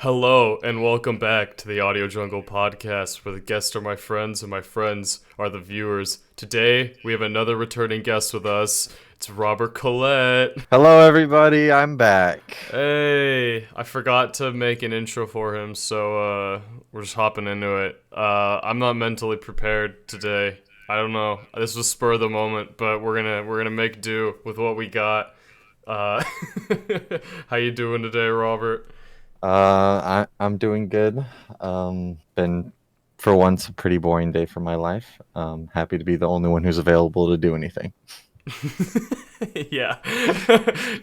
Hello, and welcome back to the Audio Jungle podcast, where the guests are my friends and my friends are the viewers. Today, we have another returning guest with us. It's Robert Collette. Hello, everybody. I'm back. Hey, I forgot to make an intro for him, so we're just hopping into it. I'm not mentally prepared today. I don't know. This was spur of the moment, but we're gonna make do with what we got. Uh, how you doing today, Robert? I'm doing good. Been for once a pretty boring day for my life. Happy to be the only one who's available to do anything. Yeah.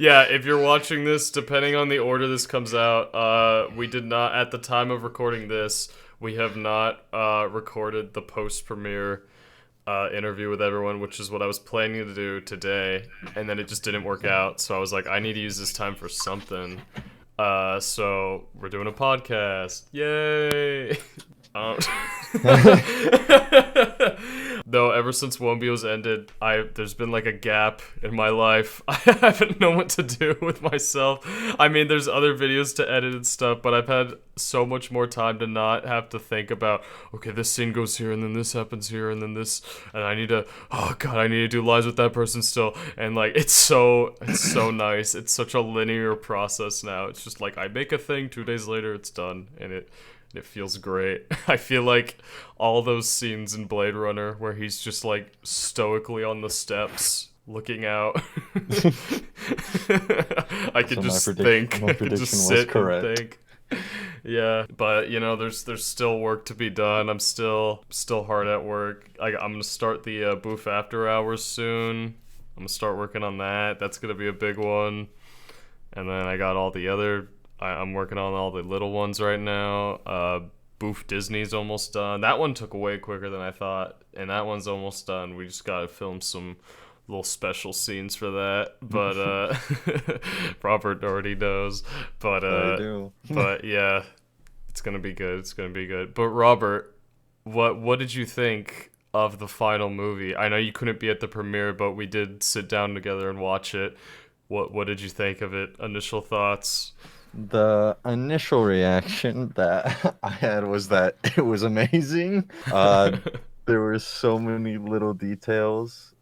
Yeah, if you're watching this, depending on the order this comes out, we did not, at the time of recording this, we have not recorded the post premiere interview with everyone, which is what I was planning to do today, and then it just didn't work out. So I was like, I need to use this time for something. So we're doing a podcast. Yay! Um, Though ever since Wumbio's ended, there's been like a gap in my life. I haven't known what to do with myself. I mean, there's other videos to edit and stuff, but I've had so much more time to not have to think about, okay, this scene goes here and then this happens here and then this, and I need to, oh god, I need to do lives with that person still. And like it's so nice. It's such a linear process now. It's just like I make a thing, 2 days later it's done, and it feels great. I feel like all those scenes in Blade Runner where he's just like stoically on the steps looking out. I could So just think. my I could prediction just was sit and correct. think. Yeah, but you know, there's still work to be done. I'm still hard at work. I'm gonna start the booth after hours soon. I'm gonna start working on that. That's gonna be a big one. And then I got all the other. I'm working on all the little ones right now. Boof Disney's almost done. That one took way quicker than I thought, and that one's almost done. We just gotta film some little special scenes for that. But Robert already knows. But I do. but yeah, it's gonna be good. It's gonna be good. But Robert, what did you think of the final movie? I know you couldn't be at the premiere, but we did sit down together and watch it. What did you think of it? Initial thoughts? The initial reaction that I had was that it was amazing. There were so many little details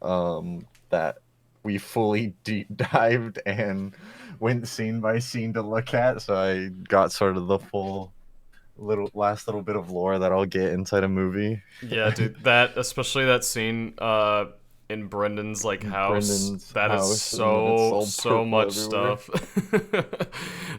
that we fully deep dived and went scene by scene to look at. So I got sort of the full little bit of lore that I'll get inside a movie. Yeah, dude, that especially that scene in Brendan's like house, Brendan's that is house, and then it's all so purple much everywhere. stuff.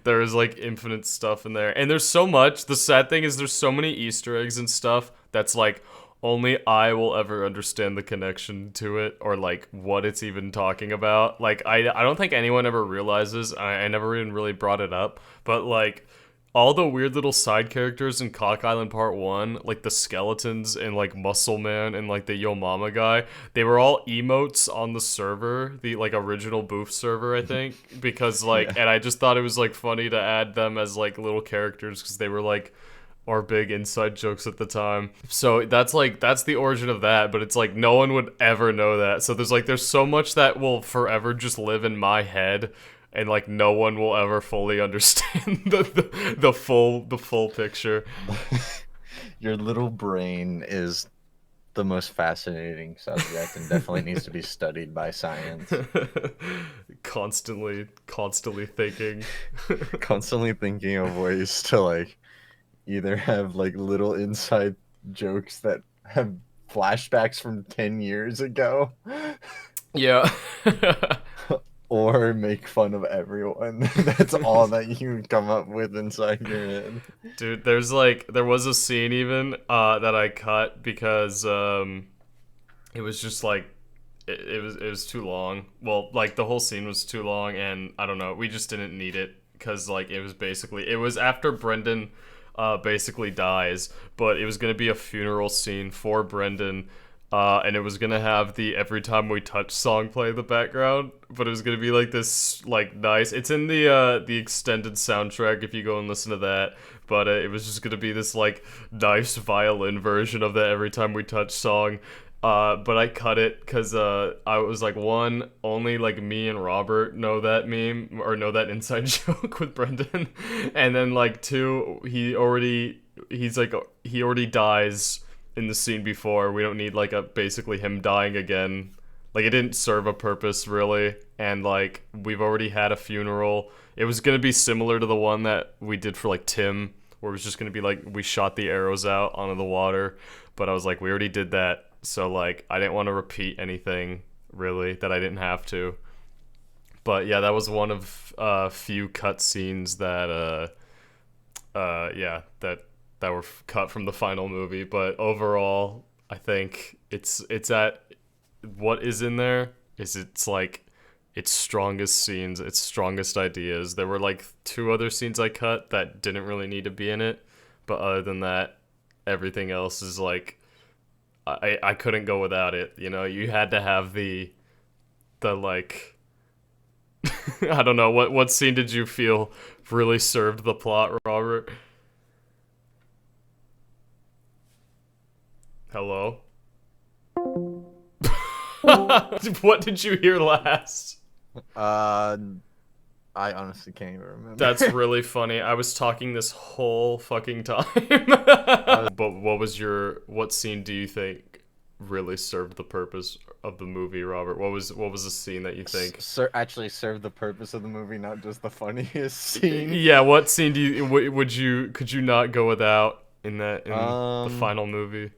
There is like infinite stuff in there. And there's so much. The sad thing is there's so many Easter eggs and stuff that's like only I will ever understand the connection to it or like what it's even talking about. Like I don't think anyone ever realizes. I never even really brought it up, but like all the weird little side characters in Cock Island Part 1, like the skeletons and like Muscle Man and like the Yo Mama guy, they were all emotes on the server, the like original Boof server, I think, because like, Yeah. and I just thought it was like funny to add them as like little characters because they were like our big inside jokes at the time. So that's the origin of that, but it's like no one would ever know that. So there's so much that will forever just live in my head, and like no one will ever fully understand the full picture. Your little brain is the most fascinating subject and definitely needs to be studied by science. Constantly thinking. Constantly thinking of ways to like either have like little inside jokes that have flashbacks from 10 years ago Yeah. or make fun of everyone. That's all that you come up with inside your head. Dude, there was a scene even that I cut because it was just like it was too long. Well, like the whole scene was too long, and I don't know, we just didn't need it because like it was after Brendan basically dies, but it was gonna be a funeral scene for Brendan. And it was gonna have the "Every Time We Touch" song play in the background, but it was gonna be like this, like nice. It's in the extended soundtrack if you go and listen to that. But it was just gonna be this like nice violin version of the "Every Time We Touch" song, But I cut it because I was like, one, only like me and Robert know that meme or know that inside joke with Brendan, and then like two, he already dies in the scene before. We don't need like a basically him dying again. Like it didn't serve a purpose really, and like we've already had a funeral. It was gonna be similar to the one that we did for like Tim, where it was just gonna be like we shot the arrows out onto the water, but I was like, we already did that. So like I didn't want to repeat anything really that I didn't have to. But yeah, that was one of few cut scenes that yeah, that were cut from the final movie. But overall, I think it's at what is in there is it's like its strongest scenes, its strongest ideas. There were like two other scenes I cut that didn't really need to be in it, but other than that, everything else is like I couldn't go without it. You know, you had to have the like I don't know what scene did you feel really served the plot, Robert? Hello? What did you hear last? I honestly can't even remember. That's really funny. I was talking this whole fucking time. But what scene do you think really served the purpose of the movie, Robert? What was the scene that you think Actually served the purpose of the movie, not just the funniest scene. Yeah, what scene do you could you not go without in the final movie?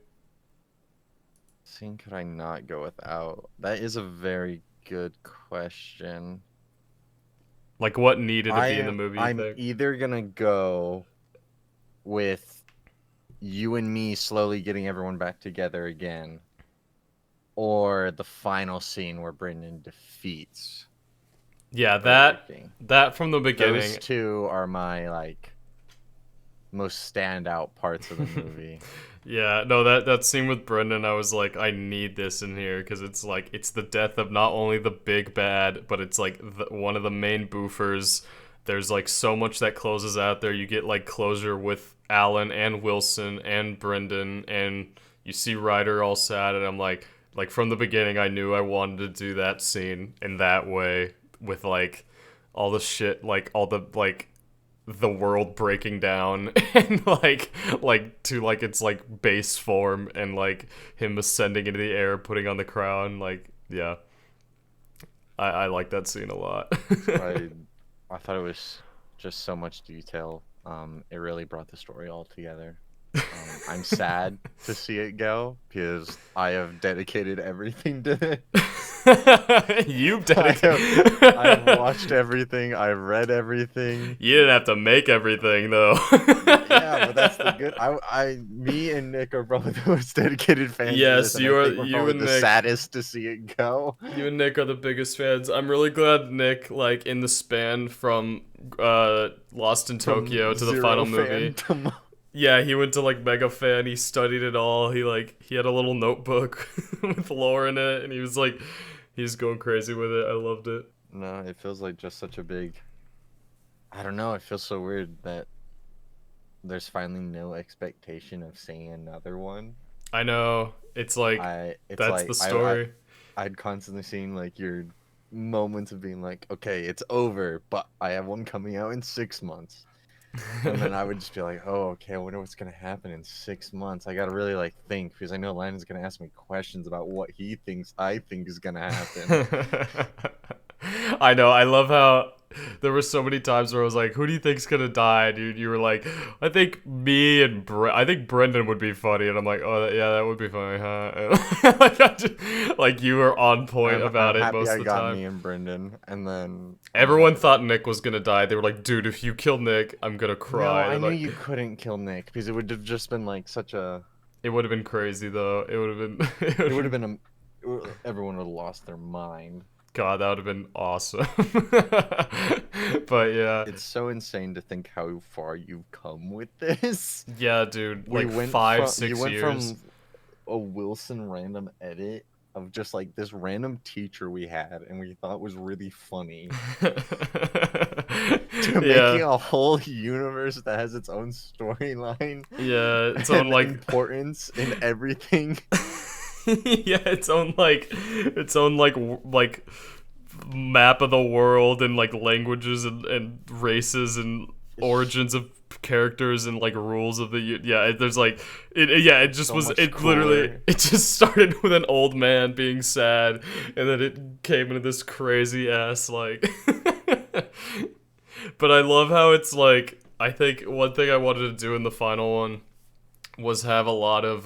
Scene could I not go without? That is a very good question. Like what needed to be in the movie? I'm either gonna go with you and me slowly getting everyone back together again, or the final scene where Brendan defeats. Yeah, that from the beginning. Those two are my like most standout parts of the movie. Yeah, no, that scene with Brendan, I was like, I need this in here because it's like it's the death of not only the big bad, but it's like one of the main boofers. There's like so much that closes out there. You get like closure with Alan and Wilson and Brendan, and you see Ryder all sad, and I'm like from the beginning, I knew I wanted to do that scene in that way with like all the shit, like all the like the world breaking down and like to like its like base form and like him ascending into the air, putting on the crown. Like yeah, I like that scene a lot. I thought it was just so much detail. It really brought the story all together. I'm sad to see it go because I have dedicated everything to it. You've dedicated. I've watched everything. I've read everything. You didn't have to make everything though. Yeah, but that's the good. Me and Nick are probably the most dedicated fans. Yes, of this, you and the Nick. Saddest to see it go. You and Nick are the biggest fans. I'm really glad Nick, like in the span from Lost in Tokyo to the final movie. Yeah, he went to like Mega Fan. He studied it all. He had a little notebook with lore in it, and he was going crazy with it. I loved it. No, it feels like just such a big. I don't know. It feels so weird that there's finally no expectation of seeing another one. I know. It's like that's the story. I'd constantly seen like your moments of being like, okay, it's over, but I have one coming out in 6 months. And then I would just be like, oh, okay, I wonder what's going to happen in 6 months. I got to really like think because I know Landon's going to ask me questions about what he thinks I think is going to happen. I know. I love how there were so many times where I was like, who do you think's going to die, dude? You were like, I think me and I think Brendan would be funny. And I'm like, oh, yeah, that would be funny, huh? like you were on point about it most of the time. Me and Brendan, and then everyone thought Nick was going to die. They were like, dude, if you kill Nick, I'm going to cry. No, I knew you couldn't kill Nick because it would have just been like such a... It would have been crazy, though. It would have been... it would have been... Everyone would have lost their mind. God, that would have been awesome. But yeah, it's so insane to think how far you've come with this. Yeah, dude, like 5-6 years. You went from a Wilson random edit of just like this random teacher we had and we thought was really funny to making a whole universe that has its own storyline. Yeah, its own like importance in everything. Yeah, its own like map of the world and like languages and races and origins of characters and like rules of the there's like it just So was much it literally cooler. it just started with an old man being sad and then it came into this crazy ass like but I love how it's like I think one thing I wanted to do in the final one was have a lot of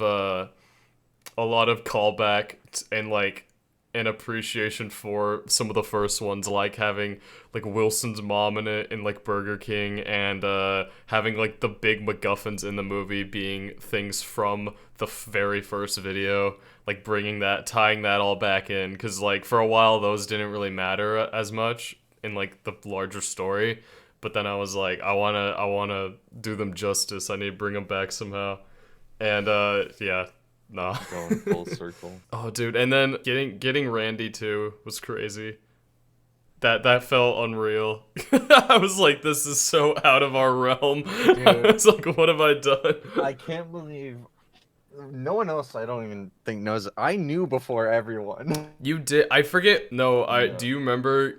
callback and like an appreciation for some of the first ones, like having like Wilson's mom in it in like Burger King, and having like the big MacGuffins in the movie being things from the very first video, like bringing that, tying that all back in, because like for a while those didn't really matter as much in like the larger story, but then I was like, I wanna do them justice. I need to bring them back somehow, and yeah. No. Going full circle. Oh, dude, and then getting Randy too was crazy. That felt unreal. I was like, this is so out of our realm. I was like, what have I done? I can't believe no one else. I don't even think knows. I knew before everyone. You did. I forget. No, Yeah. do you remember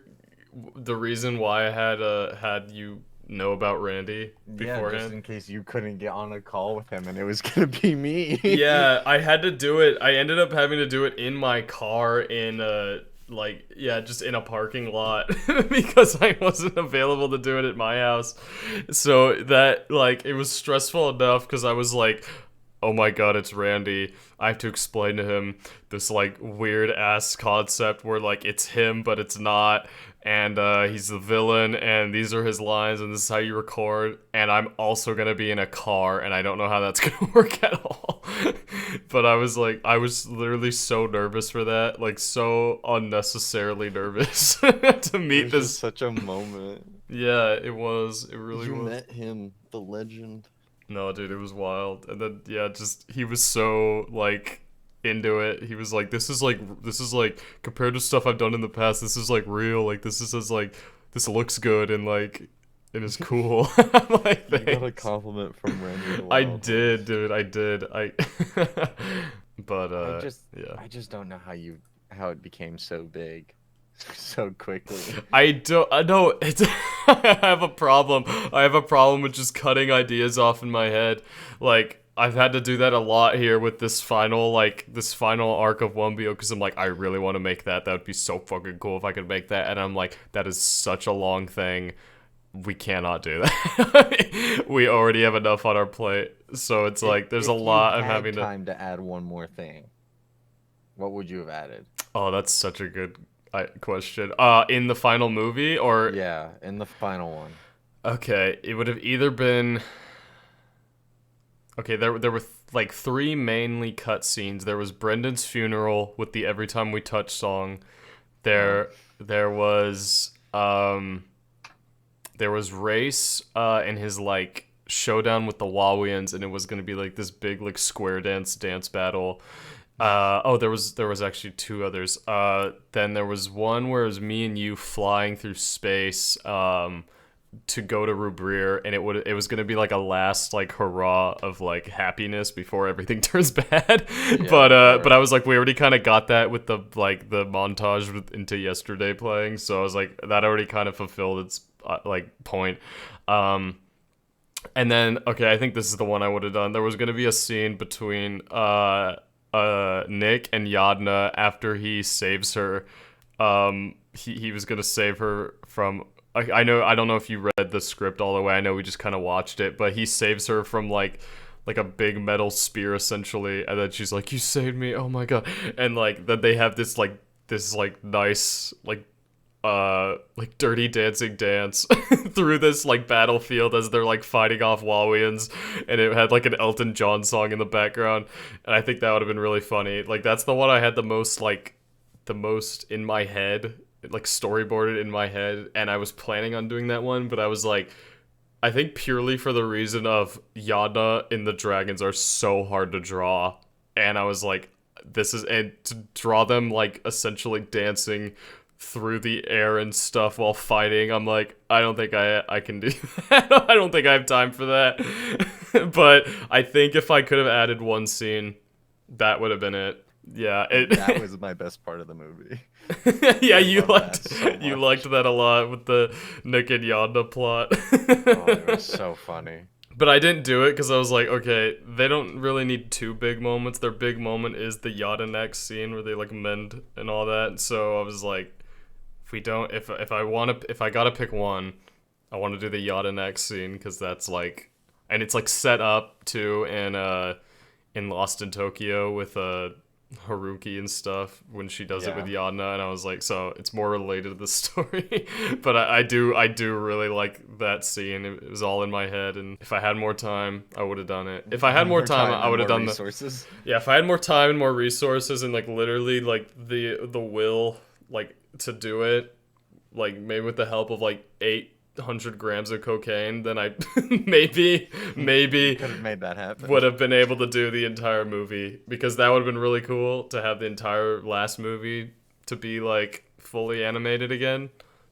the reason why I had you know about Randy Yeah, beforehand? just in case you couldn't get on a call with him and it was gonna be me. Yeah, I had to do it. I ended up having to do it in my car in just in a parking lot because I wasn't available to do it at my house. So that like it was stressful enough because I was like, oh my god, it's Randy. I have to explain to him this like weird ass concept where like it's him but it's not, and he's the villain and these are his lines and this is how you record, and I'm also gonna be in a car and I don't know how that's gonna work at all. But I was literally so nervous for that, like so unnecessarily nervous to meet It was this. just such a moment. Yeah, it was. It really You was. met him, the legend. No, dude, it was wild. And then yeah, just he was so like into it. He was like, this is like compared to stuff I've done in the past, this is like real. Like this is like this looks good and like it is cool. I'm like, You got a thanks. compliment from Randy. the I Wild did, Horse. dude. I did. But yeah. I just don't know how it became so big, so quickly. I don't. I know it's. I have a problem. I have a problem with just cutting ideas off in my head. Like I've had to do that a lot here with this final arc of Wumbio because I'm like, I really want to make that. That would be so fucking cool if I could make that. And I'm like, that is such a long thing. We cannot do that. We already have enough on our plate. So it's like there's a lot I'm having to. Time to add one more thing. What would you have added? Oh, that's such a good question. In the final movie or Yeah, in the final one. okay, it would have either been okay. There were like three mainly cut scenes. There was Brendan's funeral with the "Every Time We Touch" song. There was Race and his like showdown with the Wawians, and it was gonna be like this big like square dance battle. There was actually two others. Then there was one where it was me and you flying through space to go to Rubrier, and it was gonna be like a last like hurrah of like happiness before everything turns bad. Yeah, But I was like, we already kind of got that with the montage with Into Yesterday playing, so I was like, that already kind of fulfilled its like point. And then okay, I think this is the one I would have done. There was gonna be a scene between Nick and Yadna after he saves her. He was gonna save her from. I don't know if you read the script all the way. I know we just kind of watched it, but he saves her from like a big metal spear essentially, and then she's like, "You saved me! Oh my god!" And like then they have this nice dirty dancing dance through this like battlefield as they're like fighting off Wawians, and it had like an Elton John song in the background, and I think that would have been really funny. Like that's the one I had the most in my head, like storyboarded in my head, and I was planning on doing that one, but I was like, I think purely for the reason of Yadna and the dragons are so hard to draw, and I was like, and to draw them like essentially dancing through the air and stuff while fighting, I'm like, I don't think I can do that. I don't think I have time for that. But I think if I could have added one scene, that would have been it. Yeah, That it was my best part of the movie. yeah, I love that so you liked much. that a lot with the Nick and Yonda plot. Oh, it was so funny. But I didn't do it because I was like, okay, they don't really need two big moments. Their big moment is the Yada next scene where they like mend and all that. So I was like, if we don't, if I want to, if I gotta pick one, I want to do the Yada next scene because that's like, and it's like set up too in Lost in Tokyo with Haruki and stuff when she does it with Yeah. Yadna, and I was like, so it's more related to the story. But I do really like that scene. It was all in my head, and if I had more time, I would have done it. If I had more More time, time I and would have more done the resources. yeah. If I had more time and more resources and like literally like the will like to do it, like maybe with the help of like 800 grams of cocaine, then I You maybe could have made that happen. would have been able to do the entire movie because that would have been really cool to have the entire last movie to be like fully animated again.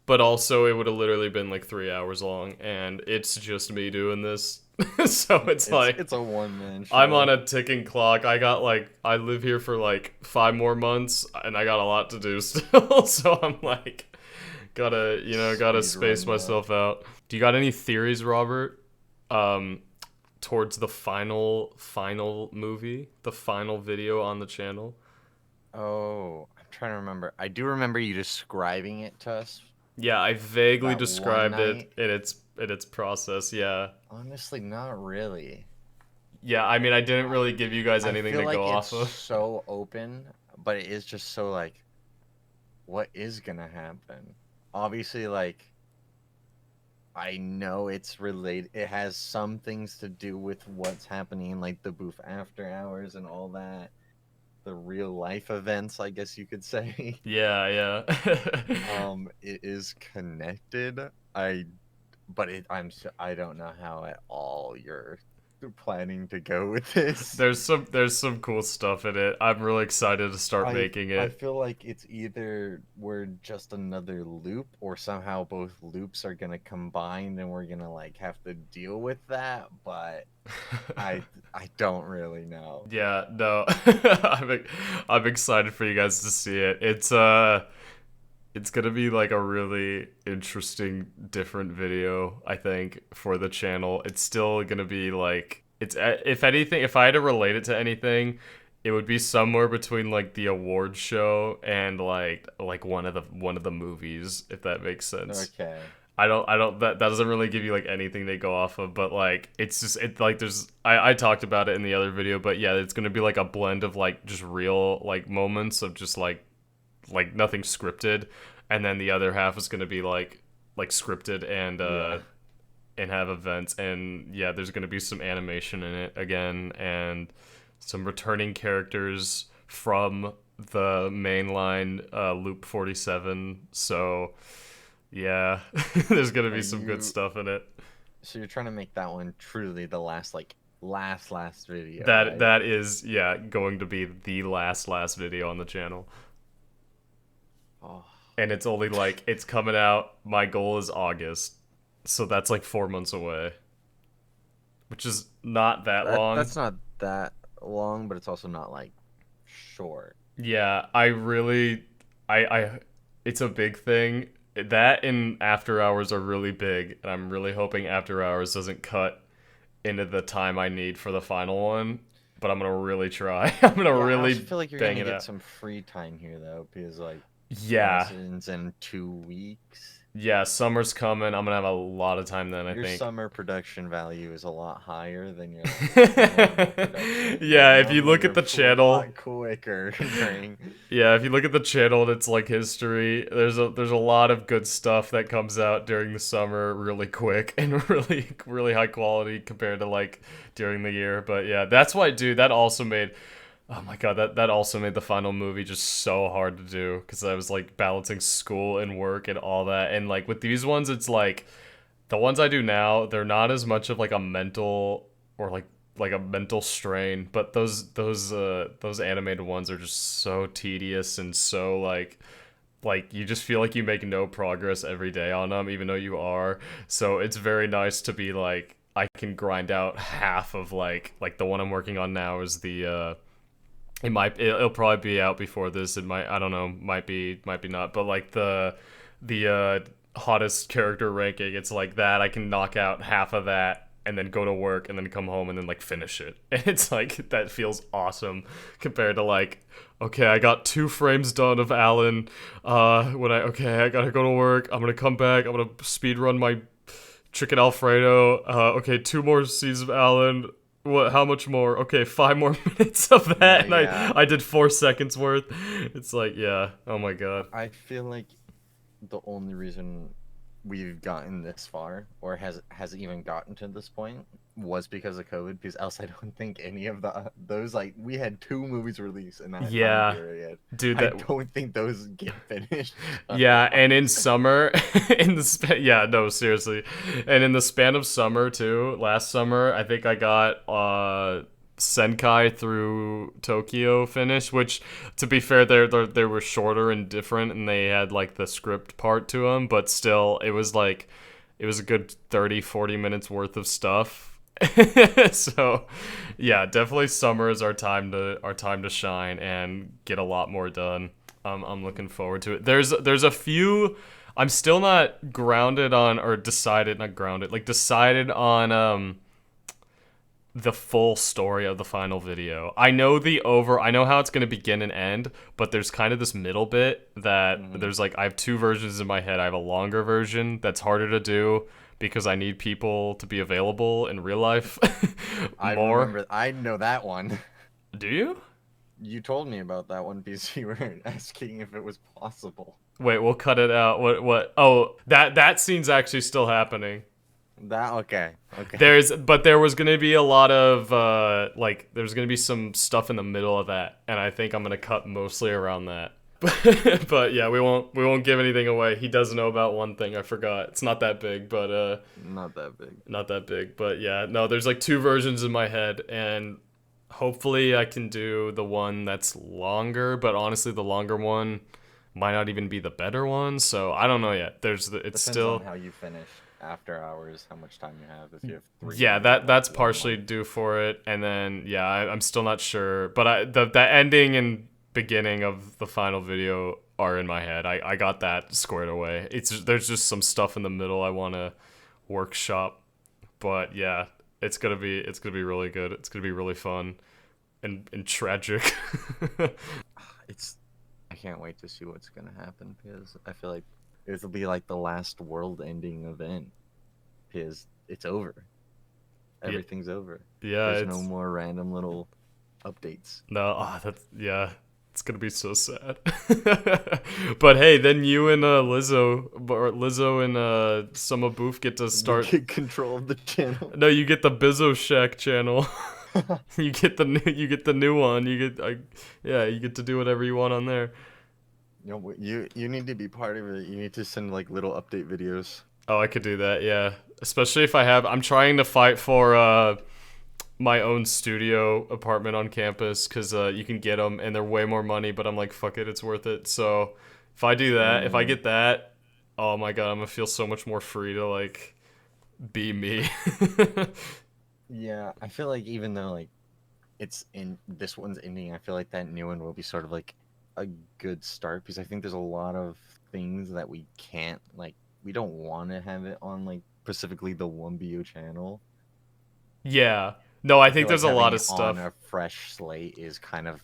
But also, it would have literally been like 3 hours long, and it's just me doing this. So it's like It's a one man I'm on show. a ticking clock. I got like I live here for like 5 more months, and I got a lot to do still. So I'm like, gotta Speed space run that. myself out. Do you got any theories, Robert? Um, Towards the final movie, the final video on the channel. Oh, I'm trying to remember. I do remember you describing it to us Yeah, I vaguely that one described it night. in its process. Yeah, Honestly, not really. yeah. I mean, I didn't really give you guys I anything feel to go like it's off of. so open, but it is just so like, what is gonna happen? Obviously, like, I know it's related. It has some things to do with what's happening, like the booth after hours and all that. The real life events, I guess you could say. Yeah, yeah. It is connected. I, but I don't know how at all you're planning to go with this. There's some cool stuff in it. I'm really excited to start I making I it. feel like it's either we're just another loop or somehow both loops are gonna combine and we're gonna like have to deal with that, but I don't really know. Yeah, no. I'm excited for you guys to see it. It's gonna be like a really interesting, different video, I think, for the channel. It's still gonna be like it's if anything, if I had to relate it to anything, it would be somewhere between like the award show and like one of the movies, if that makes sense. Okay. I don't that doesn't really give you like anything to go off of, but like it's just it like there's I talked about it in the other video, but yeah, it's gonna be like a blend of like just real like moments of just like nothing scripted, and then the other half is gonna be like scripted Yeah. and have events, and yeah, there's gonna be some animation in it again and some returning characters from the mainline Loop 47. So yeah, there's gonna Are be some good you stuff in it. so you're trying to make that one truly the last like last video, That right? that is yeah going to be the last video on the channel, Oh, and it's only like it's coming out. My goal is August, so that's like 4 months away, which is not that long. that's not that long, but it's also not like short. Yeah, I really, I, it's a big thing. That and After Hours are really big, and I'm really hoping After Hours doesn't cut into the time I need for the final one. But I'm gonna really try. I'm gonna Yeah, I also really feel like you're bang gonna it get out. some free time here though, because like Yeah, lessons in 2 weeks. yeah. Summer's coming. I'm gonna have a lot of time then, I Your think. summer production value is a lot higher than your like normal production. Your Yeah, if you look numbers at are the a channel, lot quicker during. yeah, if you look at the channel and it's like history, there's a lot of good stuff that comes out during the summer really quick and really high quality compared to like during the year. But yeah, that's why dude, that also made oh my god, that also made the final movie just so hard to do because I was like balancing school and work and all that. And like with these ones it's like the ones I do now, they're not as much of like a mental or like a mental strain, but those animated ones are just so tedious and so like you just feel like you make no progress every day on them even though you are. So it's very nice to be like I can grind out half of like the one I'm working on now is It'll probably be out before this. It might, I don't know, might be not. But like the hottest character ranking, it's like that. I can knock out half of that and then go to work and then come home and then like finish it. And it's like that feels awesome compared to like, okay, I got 2 frames done of Alan. I gotta go to work. I'm gonna come back. I'm gonna speed run my chicken Alfredo. Okay, 2 more seasons of Alan. What? How much more? Okay, 5 more minutes of that, and Yeah, I did 4 seconds worth. It's like, yeah. Oh my god. I feel like the only reason we've gotten this far, or has even gotten to this point, was because of COVID. Because else, I don't think any of those, like, we had 2 movies released in that time Yeah, period. dude. I That. don't think those get finished. Yeah, and in Otherwise. summer, yeah, no, seriously, and in the span of summer too. Last summer, I think I got Senkai through Tokyo finished, which, to be fair, they were shorter and different, and they had like the script part to them, but still, it was a good 30-40 minutes worth of stuff. So, yeah, definitely summer is our time to shine and get a lot more done. I'm looking forward to it. There's a few. I'm still not grounded on or decided not grounded like decided on the full story of the final video. I know how it's going to begin and end, but there's kind of this middle bit that Mhm. there's like I have 2 versions in my head. I have a longer version that's harder to do because I need people to be available in real life I more. remember. I know that one. Do you? You told me about that one because you were asking if it was possible. Wait, we'll cut it out. What? Oh, that scene's actually still happening. That okay, okay. But there was gonna be a lot of like there's gonna be some stuff in the middle of that, and I think I'm gonna cut mostly around that. But yeah, we won't give anything away. He does know about one thing. I forgot. It's not that big, but Not that big. not that big. But yeah, no, there's like 2 versions in my head, and hopefully I can do the one that's longer. But honestly, the longer one might not even be the better one. So I don't know yet. It's Depends on still. how you finish after hours, how much time you have. If you have 3 Yeah, or that's one partially more. due for it, and then yeah, I'm still not sure, but the ending and beginning of the final video are in my head. I got that squared away. There's just some stuff in the middle I want to workshop, but yeah, it's gonna be really good. It's gonna be really fun and tragic. It's I can't wait to see what's gonna happen because I feel like it'll be like the last world-ending event because it's over. Yeah, Everything's over. yeah, There's no it's more random little updates. no, that's yeah. It's gonna be so sad. But hey, then you and Lizzo and Summer Booth get to We start. get control of the channel. No, you get the Bizzo Shack channel. You get the new one. Yeah, you get to do whatever you want on there. You need to be part of it. You need to send like little update videos. Oh, I could do that. Yeah, especially if I'm trying to fight for my own studio apartment on campus because you can get them and they're way more money. But I'm like, fuck it, it's worth it. So if I do that, if I Mm, get that, oh my god, I'm gonna feel so much more free to like be me. yeah, I feel like even though like it's in this one's ending, I feel like that new one will be sort of like a good start because I think there's a lot of things that we can't like we don't want to have it on like specifically the Wumbio channel. Yeah. No, I I feel think like there's a having lot of it on stuff. a fresh slate is kind of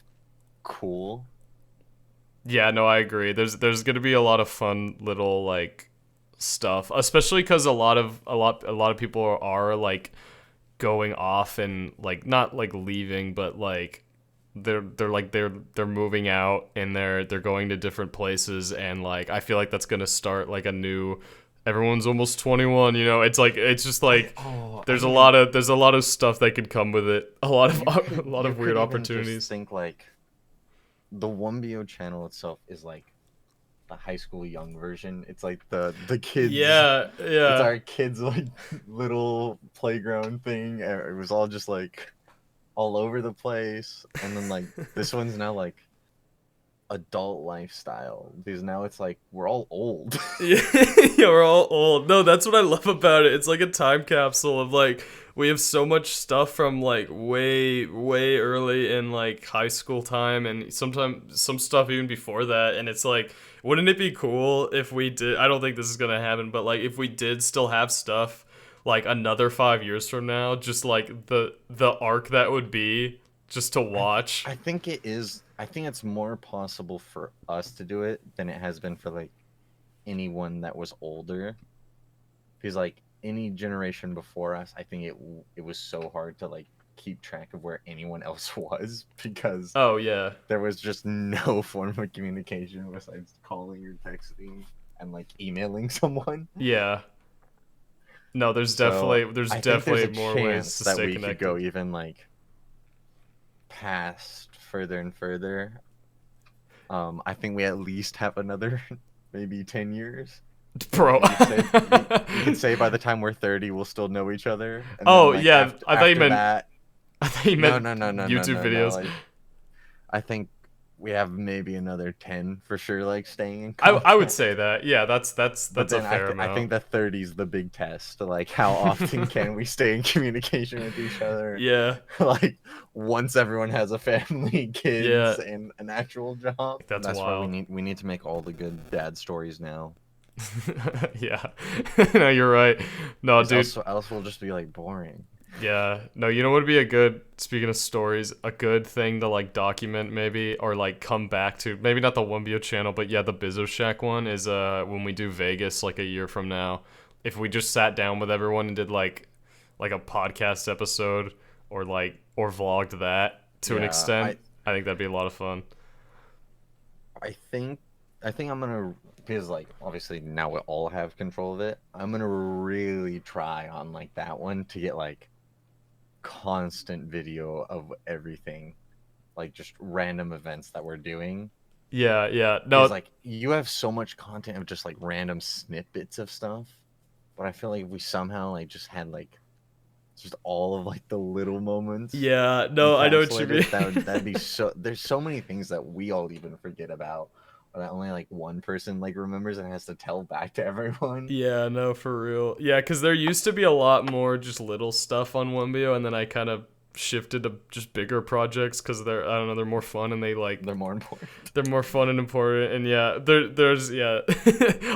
cool. Yeah, no, I agree. There's gonna be a lot of fun little like stuff, especially because a lot of people are like going off and like not like leaving, but like they're moving out and they're going to different places, and like I feel like that's gonna start like a new. Everyone's almost 21, you know. It's just like I mean, there's a lot of stuff that could come with it. A lot of a lot you of weird could even just opportunities. think like the Wumbio channel itself is like the high school young version. It's like the kids. Yeah, It's yeah. our kids like little playground thing. It was all just like all over the place, and then like this one's now like adult lifestyle because now it's like we're all old. Yeah, yeah, we're all old. No, that's what I love about it. It's like a time capsule of like we have so much stuff from like way early in like high school time, and sometimes some stuff even before that. And it's like, wouldn't it be cool if we did? I don't think this is gonna happen, but like if we did still have stuff like another 5 years from now, just like the arc that would be just to watch. I think it is. I think it's more possible for us to do it than it has been for like anyone that was older. Because like any generation before us, I think it was so hard to like keep track of where anyone else was because Oh yeah, there was just no form of communication besides calling or texting and like emailing someone. yeah. No, So there's I think there's definitely a more ways chance to that stay we connected. could go even like past further and further. I think we at least have another maybe 10 years. Bro. We could say by the time we're 30, we'll still know each other. And then Oh like yeah, after that, I thought you no, meant no, no, no, no, YouTube no, no. videos. Like I think we have maybe another 10 for sure, like staying in I would contact. say that. Yeah, But that's a then fair I amount. think the 30 is the big test. Like how often can we stay in communication with each other? Yeah. Like once everyone has a family, Yeah, kids, and an actual job. that's That's why wild. we need to make all the good dad stories now. Yeah. No, you're right. No, Because dude. else we'll just be like boring. Yeah. No, you know what would be a good, speaking of stories, a good thing to like document maybe or like come back to. Maybe not the Wumbio channel, but yeah, the Bizzo Shack one is when we do Vegas like a year from now. If we just sat down with everyone and did like a podcast episode or vlogged that to an Yeah, extent, I think that'd be a lot of fun. I think I'm gonna, because like obviously now we all have control of it. I'm gonna really try on like that one to get like constant video of everything, like just random events that we're doing. Yeah, yeah. Because No, like you have so much content of just like random snippets of stuff, but I feel like if we somehow like just had like just all of like the little moments yeah, no, I know what you encapsulated, mean. that'd be so. There's so many things that we all even forget about, or that only like one person like remembers and has to tell back to everyone. Yeah, no, for real. Yeah, because there used to be a lot more just little stuff on Wumbio, and then I kind of shifted to just bigger projects because they're, I don't know, they're more fun and They're more important. they're more fun and important. And yeah, there's yeah,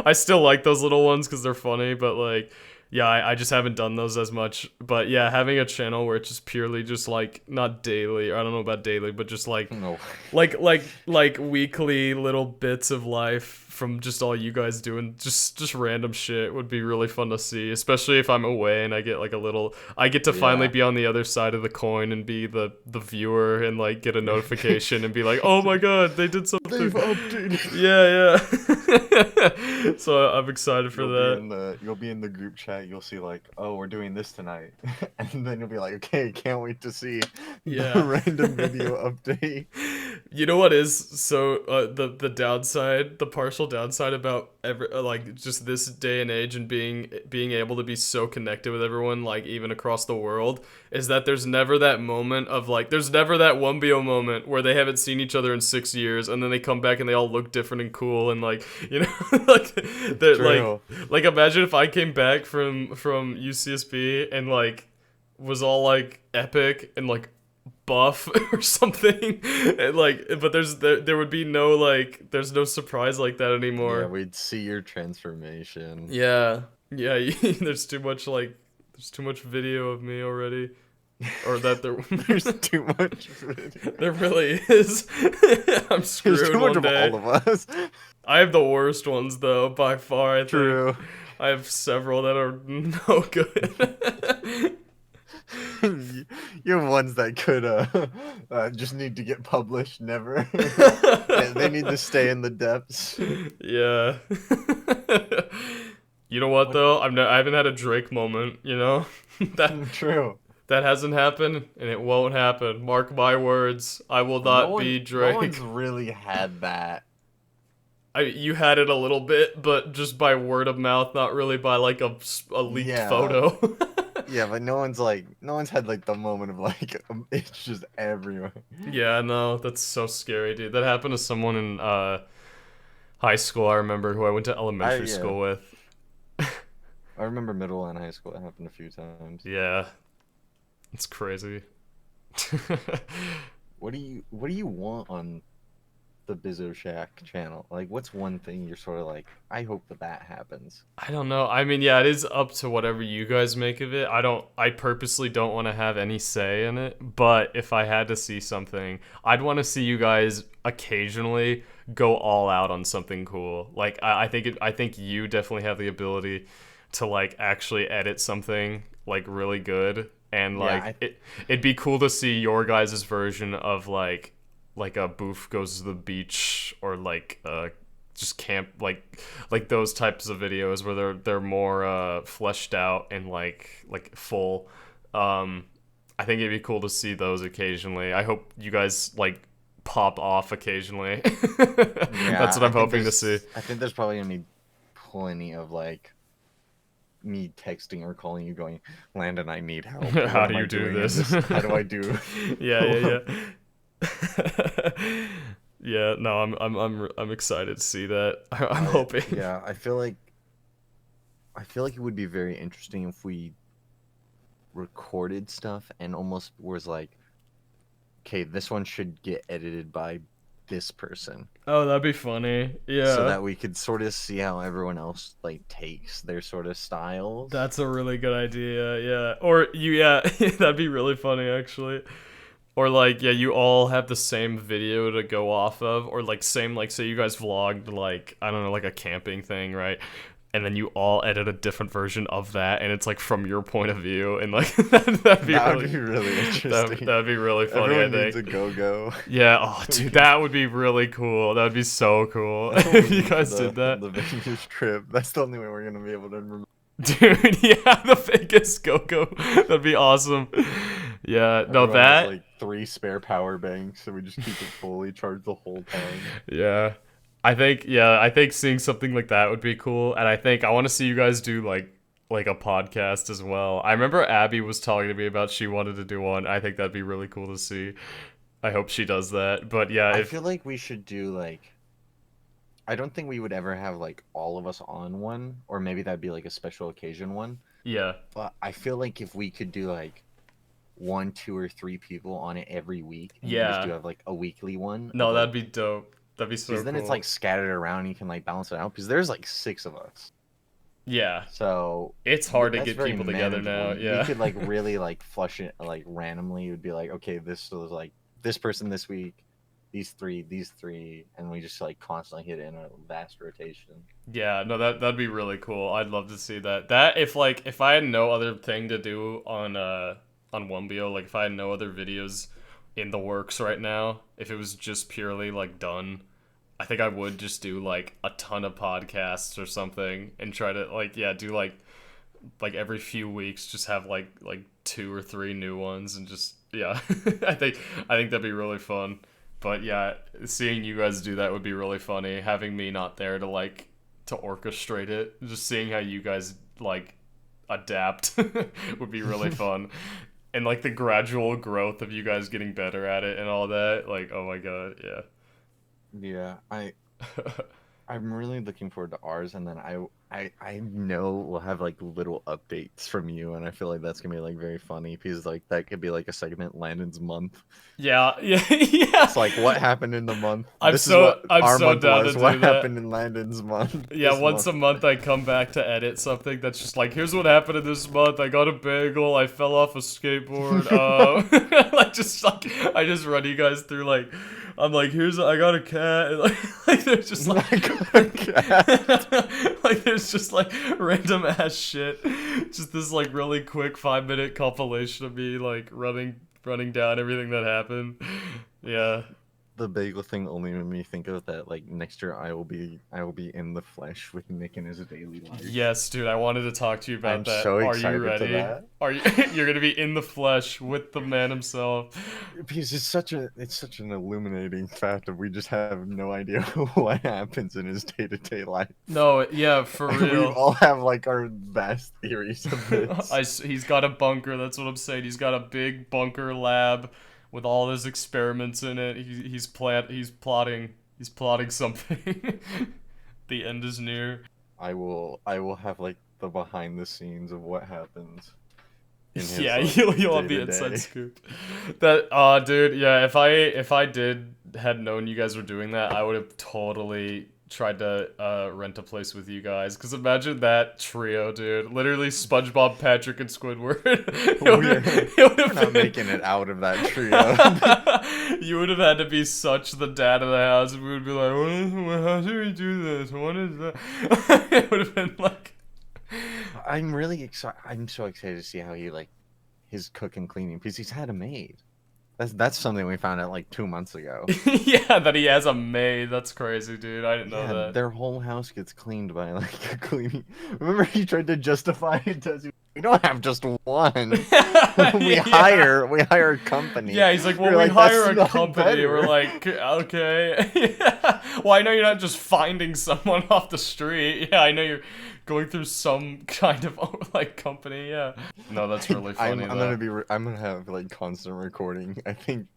I still like those little ones because they're funny, but like. Yeah, I just haven't done those as much. But yeah, having a channel where it's just purely just like not daily, or I don't know about daily, but just like No, like weekly little bits of life from just all you guys doing just random shit would be really fun to see, especially if I'm away and I get like a little, I get to finally yeah. be on the other side of the coin and be the viewer and like get a notification and be like, oh my god, they did something. They've updated. Yeah. So I'm excited for that. You'll be in the group chat. You'll see like, oh, we're doing this tonight, and then you'll be like, okay, can't wait to see the Yeah. random video update. You know what is so the downside, the partial downside about like just this day and age and being able to be so connected with everyone like even across the world is that there's never that moment of like there's never that Wumbio moment where they haven't seen each other in 6 years and then they come back and they all look different and cool and like you know like they're True. like imagine if I came back from UCSB and like was all like epic and like buff or something and like but there would be no like there's no surprise like that Yeah, anymore. we'd see your transformation. Yeah, yeah. There's too much like there's too much video of me already, or that there There's too much video. there really is. I'm There's screwed too much one of day. all of us. I have the worst ones though by far. I think True. I have several that are no good. You have ones that could just need to get published, never. They need to stay in the depths. Yeah. You know what though? I haven't had a Drake moment. You know that True. that hasn't happened and it won't happen. Mark my words. I will not be No one's Drake. really had that. You had it a little bit, but just by word of mouth, not really by like a leaked Yeah. photo. Yeah, but no one's had like the moment of like it's just everywhere. Yeah, no, that's so scary, dude. That happened to someone in high school, I remember, who I went to elementary Yeah, school with. I remember middle and high school. It happened a few times. Yeah, it's crazy. What do you want on the Bizzo Shack channel? Like, what's one thing you're sort of like, I hope that happens. I don't know. I mean, yeah, it is up to whatever you guys make of it. I purposely don't want to have any say in it, but if I had to see something, I'd want to see you guys occasionally go all out on something cool. Like I think you definitely have the ability to like actually edit something like really good, and Yeah, like it'd be cool to see your guys' version of like a Boof Goes to the Beach, or like just camp, like those types of videos where they're more fleshed out and like full. I think it'd be cool to see those occasionally. I hope you guys like pop off occasionally. yeah. That's what I'm hoping to see. I think there's probably gonna be plenty of like me texting or calling you, going, Landon, I need help. How What do am I you do doing in this? How do I do? Yeah. Yeah, no, I'm excited to see that. I'm hoping. Yeah, I feel like it would be very interesting if we recorded stuff and almost was like, okay, this one should get edited by this person, Oh, that'd be funny. so Yeah. that we could sort of see how everyone else like takes their sort of styles. That's a really good idea. Yeah. Or yeah, that'd be really funny actually. Or like, yeah, you all have the same video to go off of, or like same, like say you guys vlogged like, I don't know, like a camping thing, right? And then you all edit a different version of that, and it's like from your point of view, and like that'd be That really, would be really interesting. that'd be really funny. Everyone I needs a think. go-go. Yeah. Oh, dude, that would be really cool. That would be so cool if you guys did that. The Vegas trip. That's the only way we're gonna be able to remember. Dude, yeah, the biggest go-go. That'd be awesome. Yeah, no, Everyone has, that. like 3 spare power banks, so we just keep it fully charged the whole time. Yeah. I think seeing something like that would be cool, and I think I want to see you guys do like a podcast as well. I remember Abby was talking to me about she wanted to do one. I think that'd be really cool to see. I hope she does that. But yeah, I if feel like we should do like, I don't think we would ever have like all of us on one, or maybe that'd be like a special occasion one. yeah. But I feel like if we could do like 1, 2, or 3 people on it every week, and we just Yeah. do have like a weekly one. No, of, that'd like, be dope. That'd be so because then cool. it's like scattered around. You can like balance it out because there's like 6 of us. yeah. So It's hard to that's get very people together now. manageable. Yeah. We could like really like flush it like randomly. It would be like, okay, this was like this person this week, these three, and we just like constantly hit it in a vast rotation. Yeah, no, that'd be really cool. I'd love to see that. That if I had no other thing to do on Wumbio, like if I had no other videos in the works right now, if it was just purely like done, I think I would just do like a ton of podcasts or something, and try to like, yeah, do like every few weeks just have like 2 or 3 new ones, and just, yeah. I think that'd be really fun. But yeah, seeing you guys do that would be really funny. Having me not there to like to orchestrate it, just seeing how you guys like adapt would be really fun. And like the gradual growth of you guys getting better at it and all that. Like, oh my god, yeah. Yeah, I'm really looking forward to ours, and then I know we'll have like little updates from you, and I feel like that's gonna be like very funny because like that could be like a segment, Landon's month. Yeah, yeah. It's like what happened in the month. I'm This is so- what I'm our so month down to was. do What that. happened in Landon's month? Yeah, this once a month I come back to edit something that's just like, here's what happened in this month. I got a bagel. I fell off a skateboard. Like just like I just run you guys through like, I'm like, I got a cat. And like there's just like, like there's just like random ass shit. Just this like really quick 5-minute compilation of me like running down everything that happened. Yeah. the bagel thing only made me think of that. Like next year, I will be in the flesh with Nick in his daily life. Yes, dude, I wanted to talk to you about I'm that. so Are you excited to ready? that. Are you you're gonna be in the flesh with the man himself. Because it's such an illuminating fact that we just have no idea what happens in his day-to-day life. No, yeah, for We real. all have like our vast theories of this. He's got a bunker, that's what I'm saying. He's got a big bunker lab with all his experiments in it. He's plotting something. The end is near. I will have like the behind the scenes of what happens in his Yeah, like, you'll have the inside scoop. That dude, yeah, if I had known you guys were doing that, I would have totally tried to rent a place with you guys. Cause imagine that trio, dude. Literally SpongeBob, Patrick, and Squidward. We're not making it out of that trio. You would have had to be such the dad of the house, and we would be like, how should we do this? What is that? It would have been like. I'm really excited. I'm so excited to see how he like his cook and cleaning because he's had a maid. That's something we found out like 2 months ago. Yeah, that he has a maid. That's crazy, dude. I didn't know that. Their whole house gets cleaned by like a cleaning. Remember he tried to justify it as we don't have just one. we hire a company. Yeah, he's like, well, We're we like, hire "That's a not company. better." We're like, okay. Yeah. Well, I know you're not just finding someone off the street. Yeah, I know you're going through some kind of like company. Yeah. No, that's really funny. I'm gonna have like constant recording. I think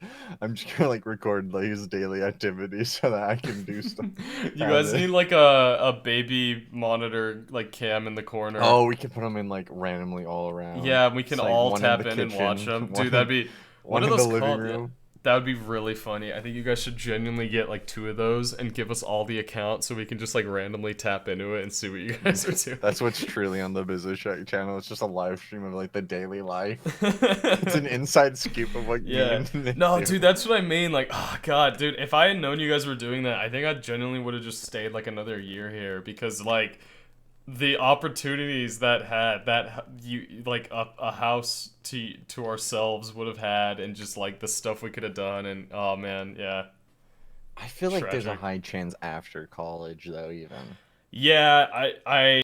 I'm just gonna like record like his daily activities so that I can do stuff. You guys need like a baby monitor like cam in the corner. Oh, we can put them in like randomly all around. Yeah, we can It's, like, all one tap the in and kitchen, watch them. one Dude, that'd be what one are in those the living called? room. That would be really funny. I think you guys should genuinely get like 2 of those and give us all the accounts so we can just like randomly tap into it and see what you guys are doing. That's what's truly on the Bizzo channel. It's just a live stream of like the daily life. It's an inside scoop of what. Yeah. No, dude, that's what I mean. Like, oh god, dude, if I had known you guys were doing that, I think I genuinely would have just stayed like another year here because like the opportunities that you like a house to ourselves would have had and just like the stuff we could have done and oh man, yeah. I feel like there's a Tragic. high chance after college though, even. Yeah,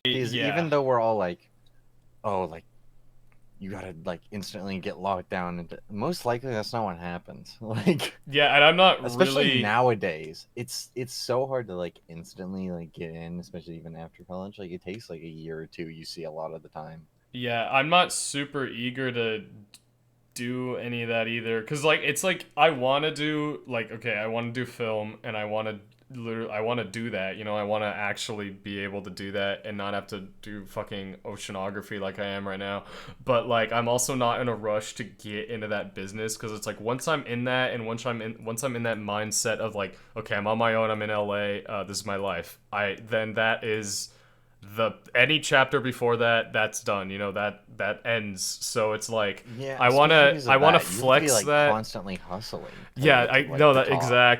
Because yeah. even though we're all like, oh, like you gotta like instantly get locked down, and most likely that's not what happens. Like, Yeah, and I'm not especially really nowadays, it's so hard to like instantly like get in, especially even after college. Like it takes like a year or two. You see a lot of the time. Yeah, I'm not super eager to do any of that either cuz like it's like I want to do like okay, I want to do film and I want to do that, you know, I want to actually be able to do that and not have to do fucking oceanography like I am right now. But like I'm also not in a rush to get into that business cuz it's like once I'm in that and once I'm in that mindset of like okay, I'm on my own, I'm in LA, this is my life. Then that is any chapter before that, that's done, you know, that ends. So it's like Yeah, I want to especially because of that. You have to be, flex like, that constantly hustling. to yeah, get I to, like, know the that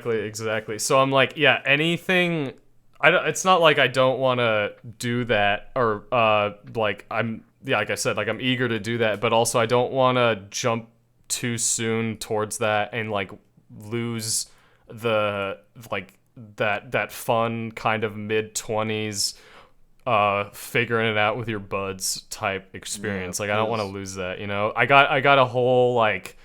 top. exactly. So I'm like, yeah, anything. It's not like I don't want to do that, or like I'm yeah, like I said, like I'm eager to do that, but also I don't want to jump too soon towards that and like lose the like that fun kind of mid-20s figuring it out with your buds type experience. Yeah, like I don't want to lose that, you know. I got a whole like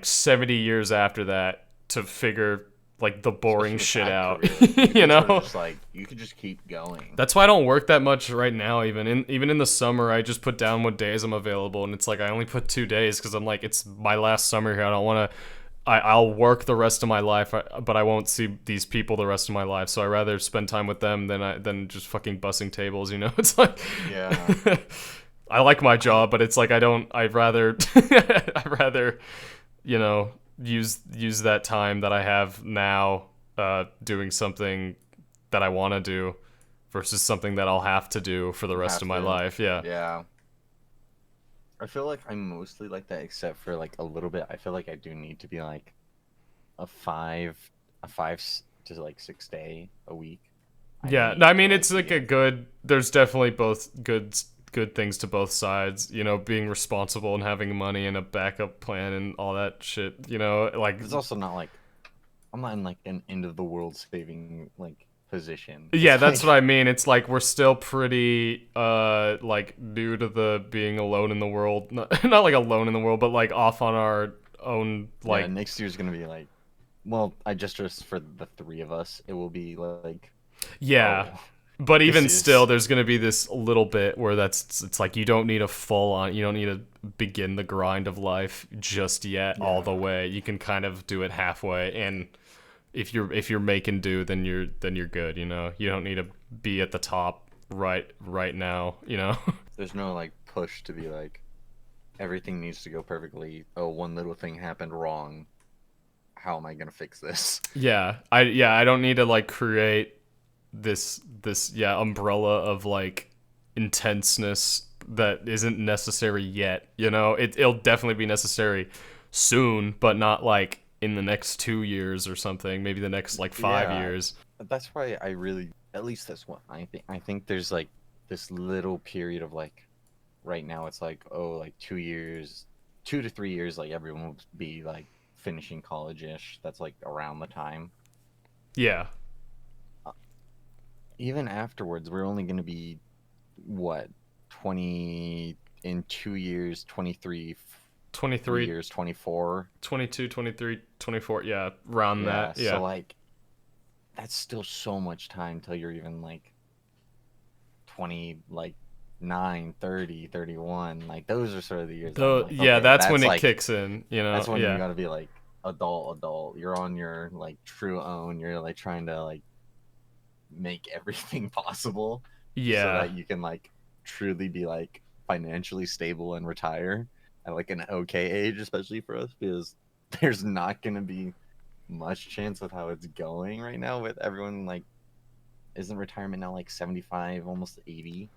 70 years after that to figure like the boring Especially shit with that out. career, You can sort of know? just, like you could just keep going. That's why I don't work that much right now. Even in the summer, I just put down what days I'm available, and it's like I only put 2 days because I'm like it's my last summer here. I don't want to. I'll work the rest of my life, but I won't see these people the rest of my life. So I rather spend time with them than just fucking bussing tables. You know, it's like Yeah. I like my job, but it's like I'd rather you know use that time that I have now doing something that I want to do versus something that I'll have to do for the rest of my life. Yeah. Yeah. I feel like I'm mostly like that, except for like a little bit. I feel like I do need to be like a 5 to like 6 day a week. Yeah, I mean it's like a good. There's definitely both good things to both sides. You know, being responsible and having money and a backup plan and all that shit. You know, like It's also not like I'm not in like an end of the world saving like position. Yeah, It's that's what like I mean. It's like we're still pretty like new to the being alone in the world. Not like alone in the world, but like off on our own yeah, like next year's gonna be like, well, I just for the three of us, it will be like, yeah. oh, But this even still is there's going to be this little bit where it's like you don't need a full on you don't need to begin the grind of life just yet all the yeah. way. You can kind of do it halfway, and if you're making do, then you're good, you know. You don't need to be at the top right now, you know. There's no like push to be like everything needs to go perfectly. Oh, one little thing happened wrong. How am I gonna fix this? I don't need to like create this umbrella of like intenseness that isn't necessary yet, you know. It'll definitely be necessary soon, but not like in the next 2 years or something, maybe the next like five Yeah, years that's why I really, at least that's what I think. I think there's like this little period of like, right now it's like, oh, like 2 years, 2 to 3 years, like everyone will be like finishing college-ish. That's like around the time. Yeah. Even afterwards, we're only going to be what, 20 in 2 years, 23, 3 23, years, 24. 22, 23, 24. Yeah, around Yeah, that. so Yeah. like that's still so much time till you're even like 20, like 9, 30, 31. Like those are sort of the years that I'm Though like, yeah, okay, that's that's when it like kicks in, you know. that's when you Yeah. got to be like adult. You're on your like true own. You're like trying to like make everything possible so Yeah. that you can like truly be like financially stable and retire at like an okay age, especially for us, because there's not going to be much chance with how it's going right now with everyone like, isn't retirement now like 75, almost 80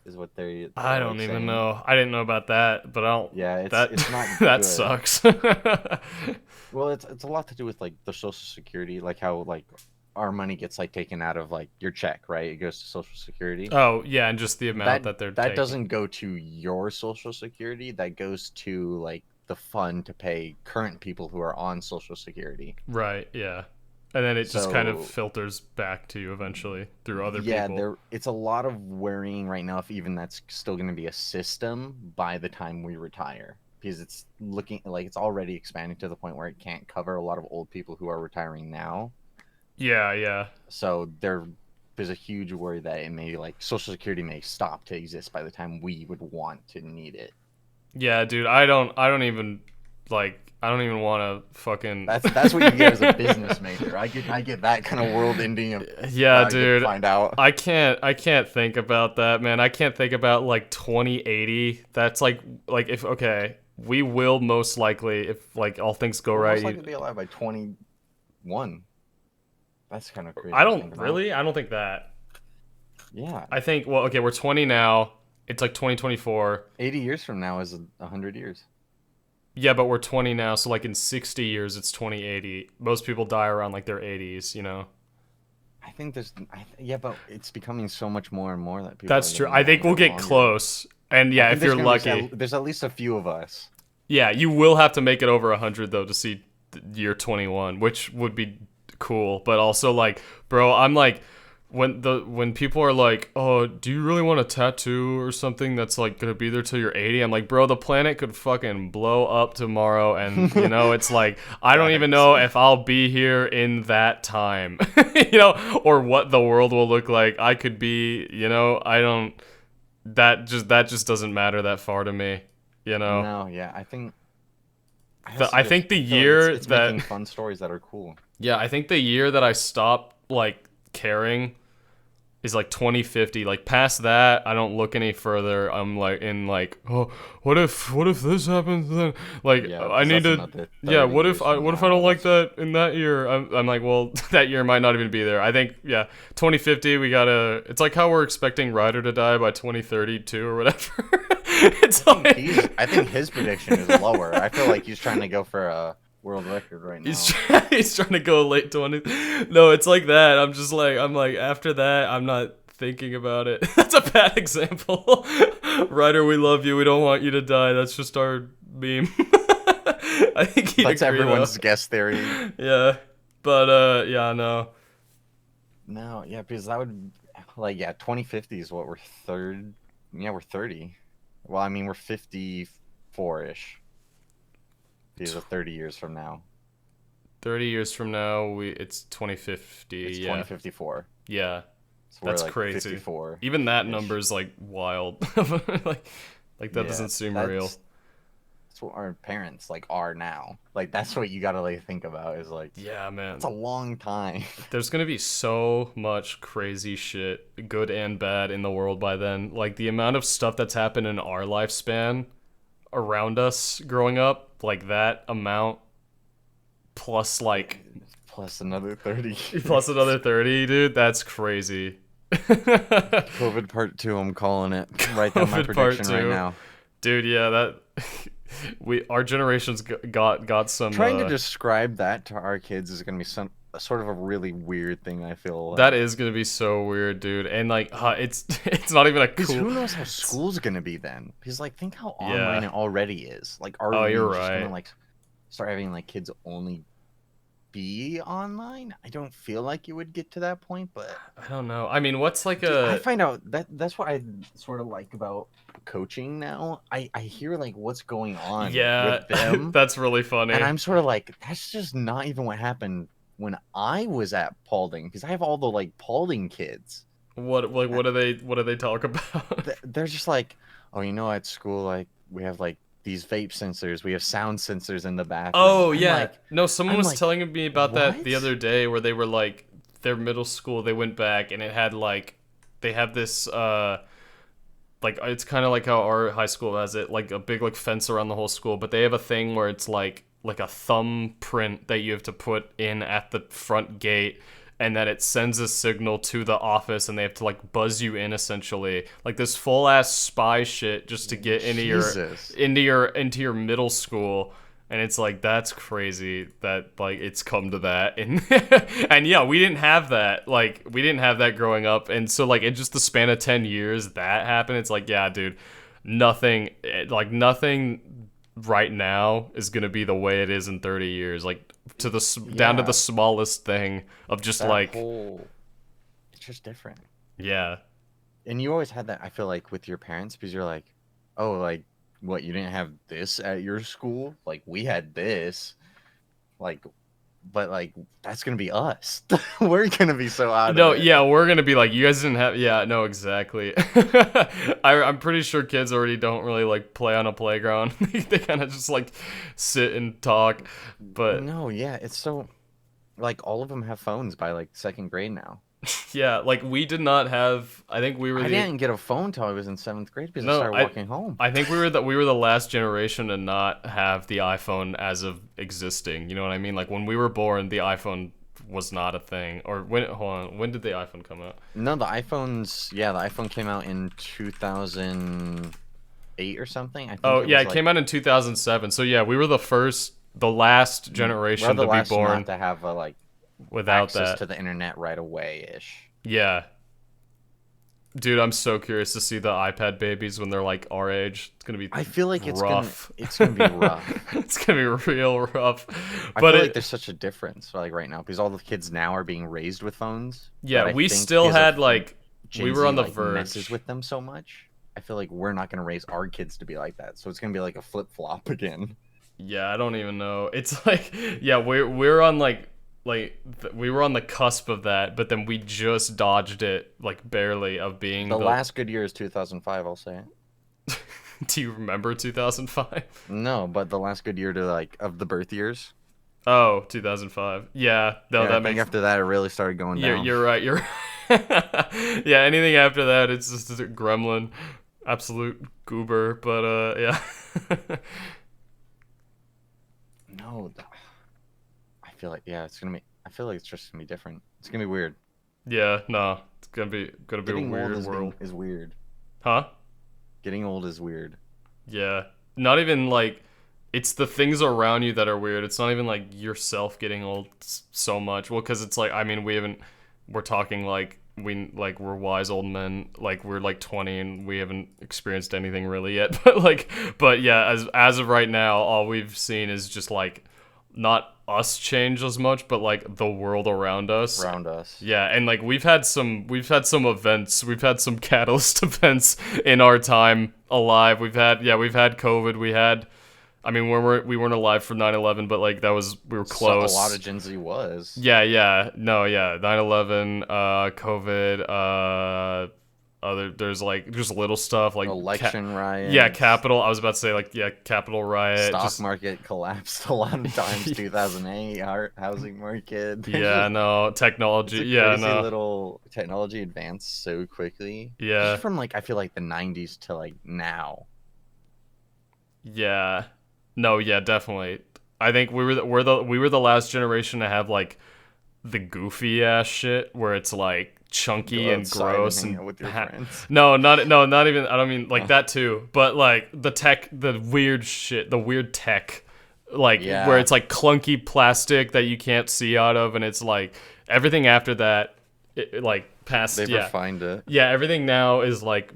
is what I they're like don't even saying. know. I didn't know about that, but I don't. Yeah, That it's not that good. sucks. Well, it's a lot to do with like the social security, like how like our money gets like taken out of like your check, right? It goes to social security. Oh yeah, and just the amount that that they're that taking. doesn't go to your social security. That goes to like the fund to pay current people who are on social security. Right. Yeah. And then it just kind of So filters back to you eventually through other yeah, people. there it's a lot of worrying right now if even that's still going to be a system by the time we retire, because it's looking like it's already expanding to the point where it can't cover a lot of old people who are retiring now. Yeah. Yeah. So there's a huge worry that it may like social security may stop to exist by the time we would want to need it. Yeah, dude. I don't even want to fucking. That's what you get as a business major. I get that kind of world ending of Yeah, I get to dude. find out. I can't think about that, man. I can't think about like 2080. That's like if okay, we will most likely if like all things go We'll right. most likely be alive by 21. That's kind of crazy I to don't think about. really. I don't think that. Yeah, I think well, okay, we're 20 now. It's like 2024. 80 years from now is 100 years. Yeah, but we're 20 now, so like in 60 years it's 2080. Most people die around like their 80s, you know. I think yeah, but it's becoming so much more and more that people are That's true. living I think longer we'll and get longer. close. And I yeah, think if you're there's lucky. there's at least a few of us. Yeah, you will have to make it over 100 though to see year 21, which would be cool, but also like, bro, I'm like when people are like, "Oh, do you really want a tattoo or something that's like going to be there till you're 80?" I'm like, "Bro, the planet could fucking blow up tomorrow and, you know, it's like I don't even Facts. know if I'll be here in that time." You know, or what the world will look like. I could be, you know, I don't that just doesn't matter that far to me, you know. No, yeah, I think I I just think the I feel like it's year it's that making fun stories that are cool. yeah, I think the year that I stopped like caring is like 2050. Like past that, I don't look any further. I'm like in like, oh, what if this happens then? Like Yeah, I because need that's to another yeah, 30 what if years I from what if I now. don't like That's that in that year? I'm like, well, that year might not even be there. I think yeah, 2050 we got to it's like how we're expecting Ryder to die by 2032 or whatever. It's like I think his prediction is lower. I feel like he's trying to go for a world record right He's now. he's trying to go late 20s. No, it's like that. I'm like after that, I'm not thinking about it. That's a bad example. Ryder, we love you. We don't want you to die. That's just our meme. I think he'd That's agree though. everyone's guess theory. Yeah. But yeah, no. No, yeah, because that would, like, yeah, 2050 is what we're third. Yeah, we're 30. Well, I mean, we're 54-ish. These are 30 years from now. 30 years from now, it's 2050. It's Yeah. 2054. Yeah. So we're That's like crazy. 54-ish. Even that number's like wild. Like that Yeah, doesn't seem real. that's what our parents like are now. Like that's what you gotta like think about is like Yeah, it's man. a long time. There's gonna be so much crazy shit, good and bad, in the world by then. Like the amount of stuff that's happened in our lifespan around us growing up, like that amount plus like Plus another 30 plus years. another 30, dude, that's crazy. COVID part two, I'm calling it. Write down my COVID part prediction right 2. now. Dude, yeah, that our generation's got some Trying to describe that to our kids is gonna be some sort of a really weird thing. I feel that like. is gonna be so weird, dude. And like it's it's not even a Because cool. who knows how school's gonna be then? Because like, think how online Yeah. it already is. Like, are Oh, we you're just gonna right. like start having like kids only be online? I don't feel like it would get to that point, but I don't know. I mean, what's like dude, I a find out that's what I sort of like about coaching now. I hear like what's going on yeah, with them, that's really and funny. I'm sort of like, that's just not even what happened when I was at Paulding, because I have all the like Paulding kids. What do they talk about? They're just like, oh, you know, at school, like we have like these vape sensors, we have sound sensors in the bathroom. Oh yeah. No, someone I'm was like, telling me about that the what? other day where they were like their middle school, they went back and it had like they have this like it's kind of like how our high school has it, like a big like fence around the whole school, but they have a thing where it's like a thumbprint that you have to put in at the front gate, and that it sends a signal to the office and they have to like buzz you in, essentially like this full ass spy shit just to get Jesus. into your middle school. And it's like, that's crazy that like it's come to that. And and yeah, we didn't have that, like we didn't have that growing up. And so like in just the span of 10 years that happened, it's like, yeah, dude, nothing right now is gonna be the way it is in 30 years, like to down to Yeah, the smallest thing of just that like, whole, it's just different. yeah. And you always had that, I feel like, with your parents, because you're like, oh, like, what, you didn't have this at your school? Like, we had this. Like, but like, that's gonna be us. We're gonna be so out of No, it. yeah, we're gonna be like, you guys didn't have, yeah, no, exactly. I'm pretty sure kids already don't really like play on a playground. They kind of just like sit and talk. But No, yeah, it's so, like, all of them have phones by like second grade now. yeah, like we did not have. I think we were I the didn't get a phone till I was in seventh grade because I no. started walking home. I think we were the last generation to not have the iPhone as of existing. You know what I mean? Like when we were born, the iPhone was not a thing. Or when hold on, when did the iPhone come out? No, the iPhone came out in 2008 or something. I think Oh it yeah, was it like, came out in 2007. So yeah, we were the last we're generation the to be last born not to have a like without access to that. the internet right away ish. Yeah. Dude, I'm so curious to see the iPad babies when they're like our age. It's gonna be I feel like rough. it's gonna be rough. It's gonna be real rough. I But feel like it, there's such a difference like right now because all the kids now are being raised with phones. yeah, But I we think still because of had like we Gen were Z on the like messes verge. with them so much, I feel like we're not gonna raise our kids to be like that. So it's gonna be like a flip flop again. Yeah, I don't even know. It's like, yeah, we're on we were on the cusp of that, but then we just dodged it like barely of being The the. last good year is 2005, I'll say. Do you remember 2005? No, but the last good year to like of the birth years. Oh, 2005. Yeah, no, Yeah, I that think makes. after that it really started going down. You're right. You're. Yeah, anything after that, it's just a gremlin, absolute goober. But yeah. No, I feel like yeah, it's gonna be. I feel like it's just gonna be different. It's gonna be weird. Yeah, no, it's gonna be a Getting old weird world, is weird. huh? Getting old is weird. Yeah, not even like it's the things around you that are weird. It's not even like yourself getting old so much. Well, because it's like, I mean, we haven't. We're talking like we're wise old men. Like we're like 20 and we haven't experienced anything really yet. But yeah, as of right now, all we've seen is just like not us change as much, but like the world around us. Around us. Yeah, and like we've had some events, we've had some catalyst events in our time alive. We've had COVID, I mean we weren't alive for 9/11, but like that was we were close. So a lot of Gen Z was. Yeah, no, yeah, 9/11, COVID, there's like just little stuff like election riots. Yeah, Capitol. I was about to say like Capitol riot. Stock market collapsed a lot of times. 2008 housing market. Yeah, no technology. It's a Yeah, crazy no little technology advanced so quickly. Yeah, just from like I feel like the 90s to like now. Yeah, no, yeah, definitely. I think we were the last generation to have like the goofy ass shit where it's like chunky and gross and with your friends. No, not even. I don't mean like that too, but like the weird shit, the weird tech, like where it's like clunky plastic that you can't see out of, and it's like everything after that, like past. They've refined it. Yeah, everything now is like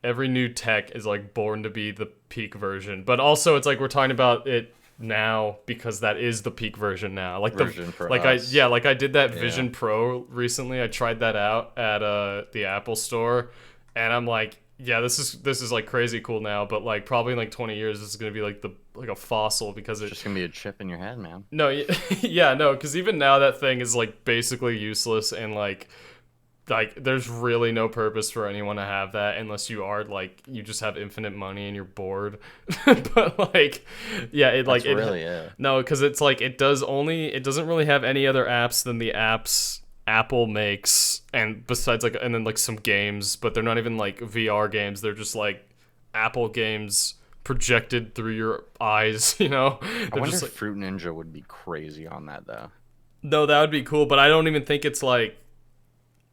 every new tech is like born to be the peak version, but also it's like we're talking about it now because that is the peak version now. Like version for like us. I did that Vision Pro recently. I tried that out at the Apple store, and I'm like, yeah, this is like crazy cool now, but like probably in like 20 years this is gonna be like a fossil because it's just gonna be a chip in your head, man. No, yeah, no, because even now that thing is like basically useless, and like there's really no purpose for anyone to have that unless you are like you just have infinite money and you're bored. But like yeah, no, because it's like it doesn't really have any other apps than the apps Apple makes, and besides like and then like some games, but they're not even like VR games, they're just like Apple games projected through your eyes, you know. I wonder if Fruit Ninja would be crazy on that though. No, that would be cool, but I don't even think it's like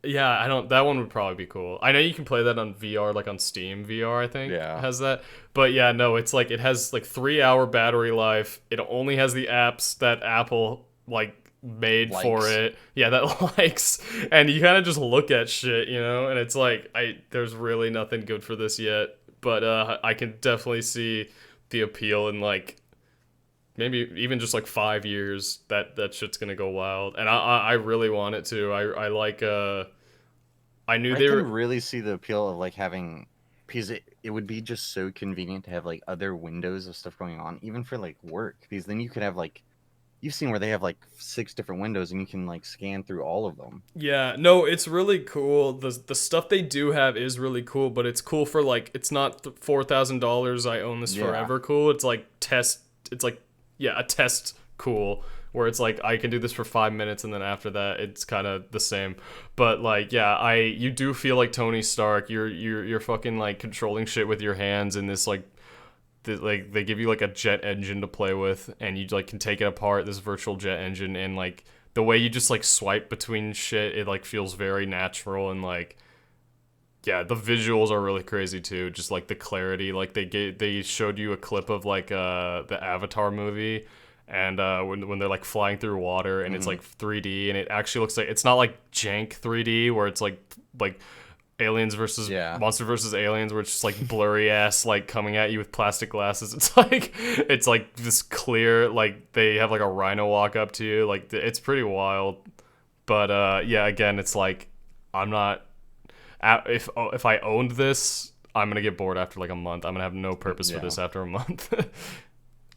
yeah, I don't. That one would probably be cool. I know you can play that on VR, like on Steam VR. I think has that. But yeah, no, it's like it has like 3-hour battery life. It only has the apps that Apple like made for it. Yeah, that likes, and you kind of just look at shit, you know. And it's like there's really nothing good for this yet. But I can definitely see the appeal in like maybe even just like 5 years. That shit's gonna go wild, and I really want it to. I like I knew they were really see the appeal of like having, because it would be just so convenient to have like other windows of stuff going on, even for like work, because then you could have like, you've seen where they have like 6 different windows and you can like scan through all of them. Yeah, no, it's really cool. The stuff they do have is really cool, but it's cool for like it's not $4,000 I own this forever cool. It's like a test cool, where it's like I can do this for 5 minutes and then after that it's kind of the same. But like yeah, you do feel like Tony Stark. You're fucking like controlling shit with your hands in this like they give you like a jet engine to play with, and you like can take it apart, this virtual jet engine, and like the way you just like swipe between shit, it like feels very natural, and like yeah, the visuals are really crazy too. Just like the clarity, like they showed you a clip of like the Avatar movie, and when they're like flying through water, and it's like 3D, and it actually looks like it's not like jank 3D where it's like Aliens versus Monster versus Aliens, where it's just like blurry ass like coming at you with plastic glasses. It's like this clear, like they have like a rhino walk up to you, like it's pretty wild. But yeah, again, it's like I'm not. If I owned this, I'm gonna get bored after like a month. I'm gonna have no purpose for this after a month.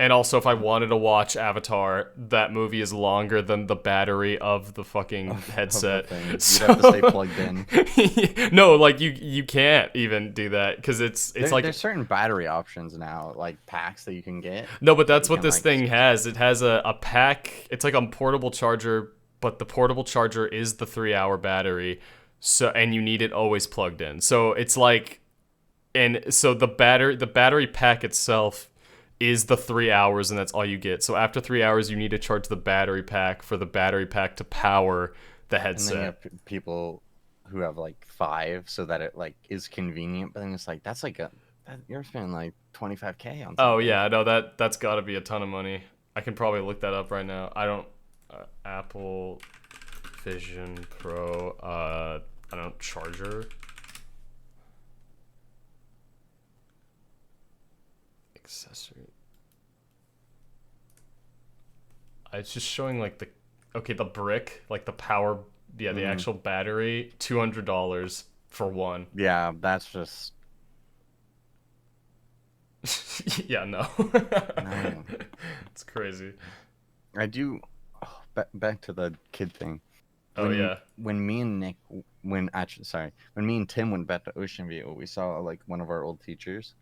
And also, if I wanted to watch Avatar, that movie is longer than the battery of the fucking headset. You'd have to stay plugged in. No, like you can't even do that because it's like there's certain battery options now, like packs that you can get. No, but that's what this thing has. It has a pack. It's like a portable charger, but the portable charger is the 3-hour battery. So and you need it always plugged in. So it's like, and so the battery pack itself is the 3 hours, and that's all you get. So after 3 hours, you need to charge the battery pack for the battery pack to power the headset. And then you have people who have like 5, so that it like is convenient. But then it's like that's like you're spending like $25K on something. Oh yeah, no, that's got to be a ton of money. I can probably look that up right now. I don't Apple Vision Pro. I don't charger. Accessory. It's just showing like the brick, like the power, yeah, the actual battery, $200 for one. Yeah, that's just Yeah, no. no. It's crazy. I do. Oh, back to the kid thing. Oh When yeah. when me and Nick, when me and Tim went back to Ocean View, we saw like one of our old teachers.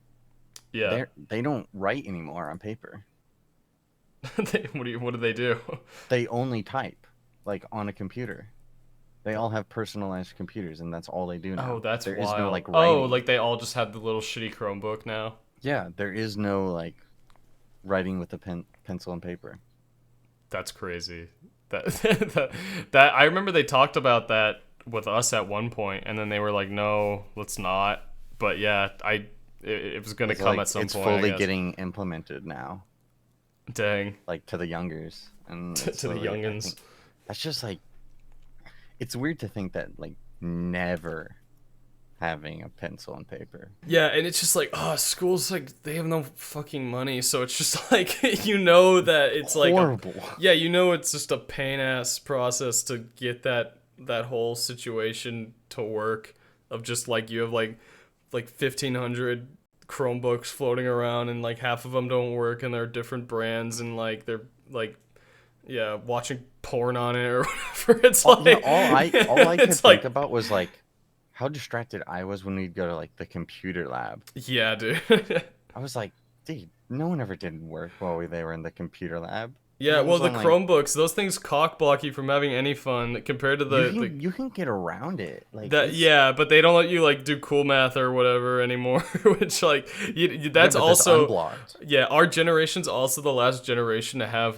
Yeah. They don't write anymore on paper. What do they do? They only type, like on a computer. They all have personalized computers, and that's all they do Oh, now. that's There is no wild. like Oh, writing. like they all just have the little shitty Chromebook now. Yeah, there is no like writing with a pencil and paper. That's crazy. That, that I remember they talked about that with us at one point, and then they were like, "No, let's not." But yeah, it was gonna It's come like at some it's point. I fully guess. getting implemented now, Dang. like to the youngers, and To it's the really, I youngins. think that's just like it's weird to think that like never having a pencil and paper. Yeah, and it's just like, oh, schools like they have no fucking money, so it's just like you know that it's Horrible. yeah, you know it's just a pain ass process to get that whole situation to work of just like you have like 1,500 Chromebooks floating around and like half of them don't work and they're different brands and like they're like yeah, watching porn on it or whatever. It's like Yeah, all I could it's think like about was like how distracted I was when we'd go to like the computer lab. yeah, dude. I was like, dude, no one ever did work while they were in the computer lab. Yeah, well, Everyone's the on, like, Chromebooks, those things cock block you from having any fun compared to the you can get around it. Like that. it's Yeah, but they don't let you like do cool math or whatever anymore. Which like yeah, that's but that's also unblocked. yeah. Our generation's also the last generation to have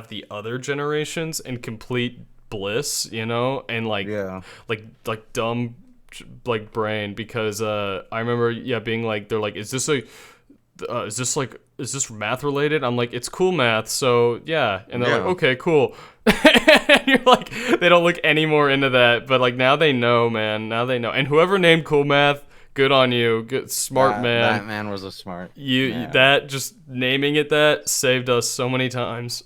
the other generations in complete bliss, you know, and Yeah. like dumb like brain because I remember yeah being like they're like is this math related? I'm like, it's cool math, so yeah. And they're like, Yeah. okay, cool. And you're like, they don't look any more into that, but like now they know, man. Now they know. And whoever named cool math, good on you, good smart man. That man was a smart man. That just naming it that saved us so many times.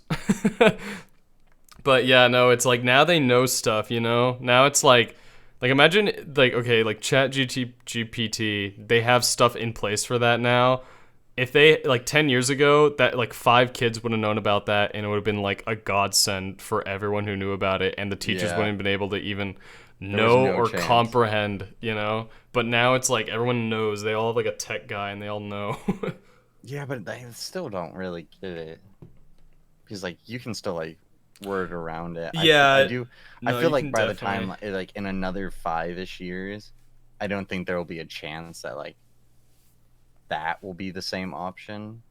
But yeah, no, it's like now they know stuff, you know. Now it's like imagine like okay, like Chat GPT, they have stuff in place for that now. If they like 10 years ago that like 5 kids would have known about that and it would have been like a godsend for everyone who knew about it and the teachers Yeah. wouldn't have been able to even was know no or chance. comprehend, you know. But now it's like everyone knows, they all have like a tech guy and they all know. Yeah, but they still don't really get it. Because like you can still like word around it. Yeah, I do. no, I you feel like can by definitely- the time like in another 5-ish years, I don't think there will be a chance that like that will be the same option.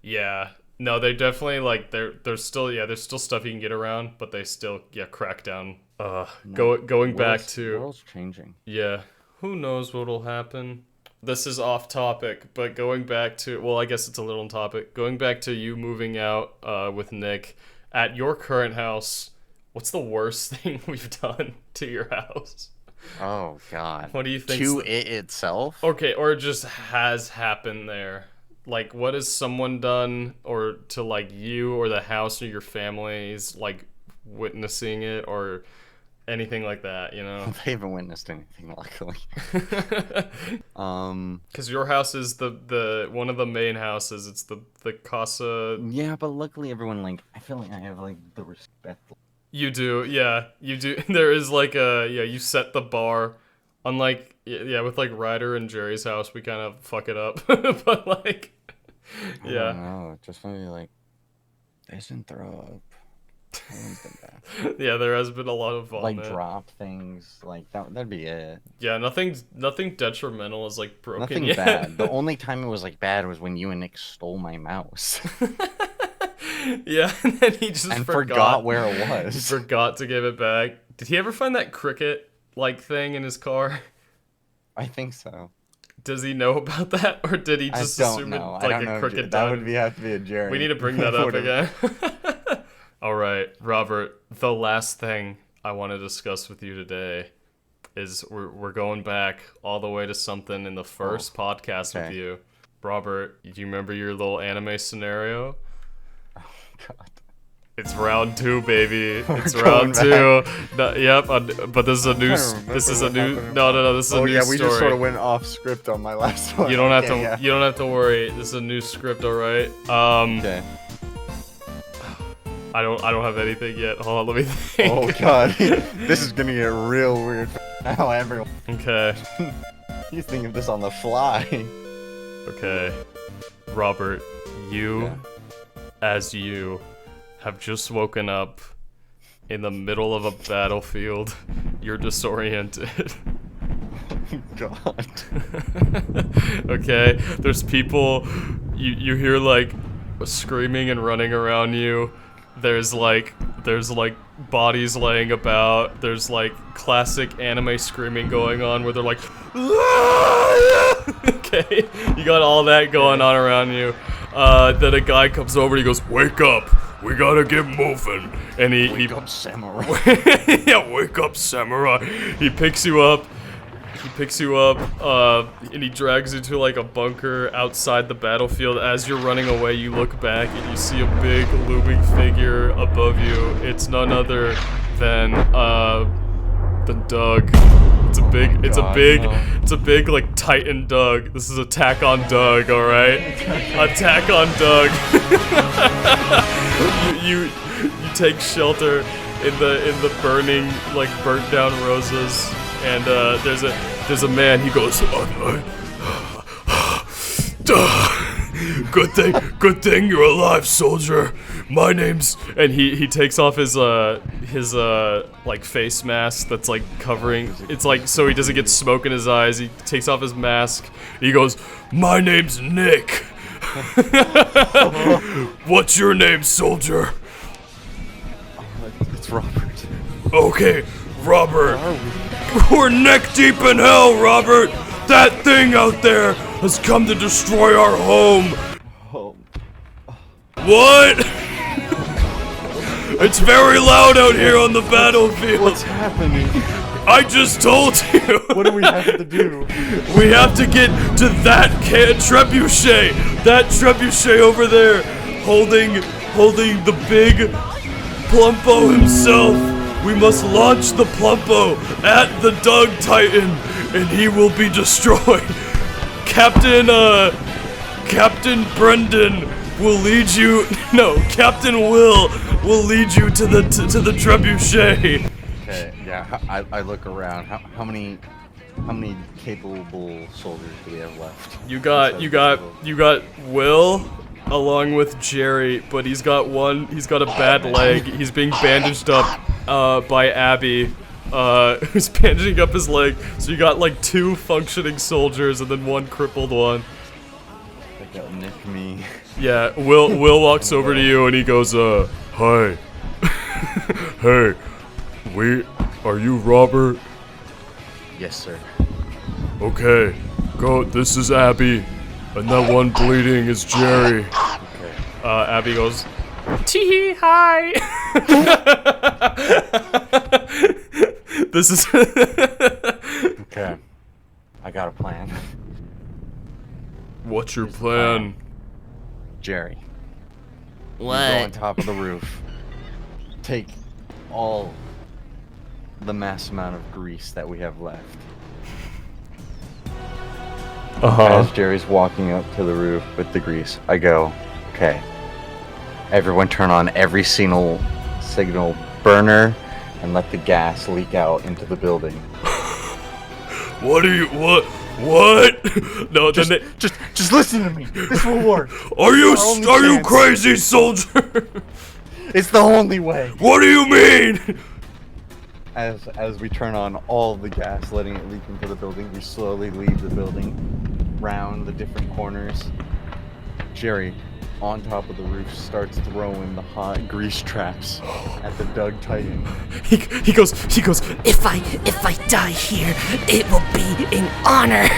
Yeah. No, they definitely like there's still yeah, there's still stuff you can get around, but they still yeah, crack down. Going back to World's changing. yeah, who knows what'll happen. This is off topic, but going back to well, I guess it's a little on topic. Going back to you moving out with Nick at your current house, what's the worst thing we've done to your house? Oh God. What do you think? To it itself? Okay, or it just has happened there. Like, what has someone done, or to like you or the house or your family's like witnessing it or anything like that? You know, They haven't witnessed anything, luckily. because your house is the one of the main houses. It's the casa. Yeah, but luckily everyone like I feel like I have like the respect. You do, yeah, you do. There is like a yeah. You set the bar. Unlike yeah, with like Ryder and Jerry's house, we kind of fuck it up. But like, I yeah. don't know, just maybe like they didn't throw up. Everyone's been bad. Yeah, there has been a lot of vomit. Like drop things, like that'd be it. Yeah, nothing detrimental is like broken Nothing yet. bad. The only time it was like bad was when you and Nick stole my mouse Yeah, and then he just and forgot where it He was. forgot to give it back. Did he ever find that cricket like thing in his car? I think so. Does he know about that, or did he just I don't assume know. it's I like don't know. a cricket That died? would have to be a Jerry. We need to bring that up Would've- again. All right, Robert. The last thing I want to discuss with you today is we're going back all the way to something in the first podcast with okay. you. Robert, do you remember your little anime scenario? God. It's round 2, baby. It's We're round going 2. No, yep, but this is a new. This is a new. No. This is a new yeah, story. we just sort of went off script on my last one. You don't have to. Yeah. You don't have to worry. This is a new script, all right. Okay. I don't have anything yet. Hold on, let me think. Oh god, this is gonna get real weird now. Everyone, Okay. he's thinking of this on the fly. Okay. Robert, you, Yeah. as you, have just woken up in the middle of a battlefield. You're disoriented. God. Okay, there's people. You hear like screaming and running around you. There's like bodies laying about. There's like classic anime screaming going on where they're like, okay, you got all that going on around you. Then a guy comes over and he goes, "Wake up, we gotta get moving." And he Wake up, samurai. yeah, wake up, samurai. He picks you up. And he drags you to like a bunker outside the battlefield. As you're running away, you look back and you see a big looming figure above you. It's none other than Doug. It's a big like Titan Doug. This is Attack on Doug, all right? Attack on Doug. you take shelter in the burning, like burnt down roses. And there's a man. He goes, good thing you're alive, soldier. My name's, and he takes off his like face mask that's like covering. It's like so he doesn't get smoke in his eyes. He takes off his mask. He goes, my name's Nick. What's your name, soldier? It's Robert. Okay, Robert. We're neck deep in hell, Robert! That thing out there has come to destroy our home! Oh. What? It's very loud out here on the battlefield! What's happening? I just told you! What do we have to do? We have to get to that trebuchet! That trebuchet over there! Holding the big Plumpo himself! We must launch the Plumpo at the Doug Titan, and he will be destroyed. Captain Brendan will lead you. No, Captain Will lead you to the trebuchet. Okay, yeah. I look around. How many capable soldiers do we have left? You got Will along with Jerry, but he's got a bad leg. He's being bandaged up by Abby, who's bandaging up his leg. So you got like 2 functioning soldiers and then 1 crippled one. They got Nick me. Yeah, Will walks over to you and he goes, hi. Hey, are you Robert? Yes, sir. Okay, go, this is Abby, and that one bleeding is Jerry. Okay. Abby goes, tee hi. This is Okay. I got a plan. What's your plan? Jerry. What? You go on top of the roof. Take all the mass amount of grease that we have left. As Jerry's walking up to the roof with the grease, I go, okay. Everyone turn on every signal burner and let the gas leak out into the building. What? No, Just listen to me. This will work. Are you chance. crazy, soldier? It's the only way. What do you mean? As we turn on all the gas, letting it leak into the building, we slowly leave the building, round the different corners. Jerry, on top of the roof, starts throwing the hot grease traps at the Doug Titan. He goes. If I die here, it will be an honor.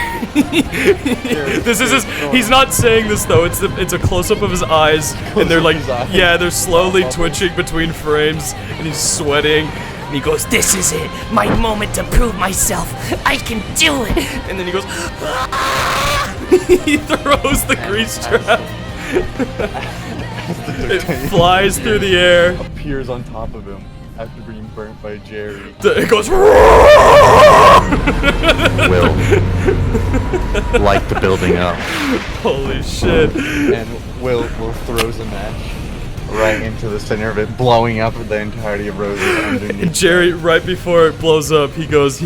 He's not saying this though. It's a close up of his eyes, and they're like, yeah, they're slowly twitching between frames, and he's sweating. And he goes, This is it, my moment to prove myself. I can do it. and then he goes, he throws the grease trap. As the It flies through the air. Appears on top of him after being burnt by Jerry. It goes. Will light the building up. Holy shit! And Will throws a match right into the center of it, blowing up the entirety of Rose's underneath. And Jerry, right before it blows up, he goes.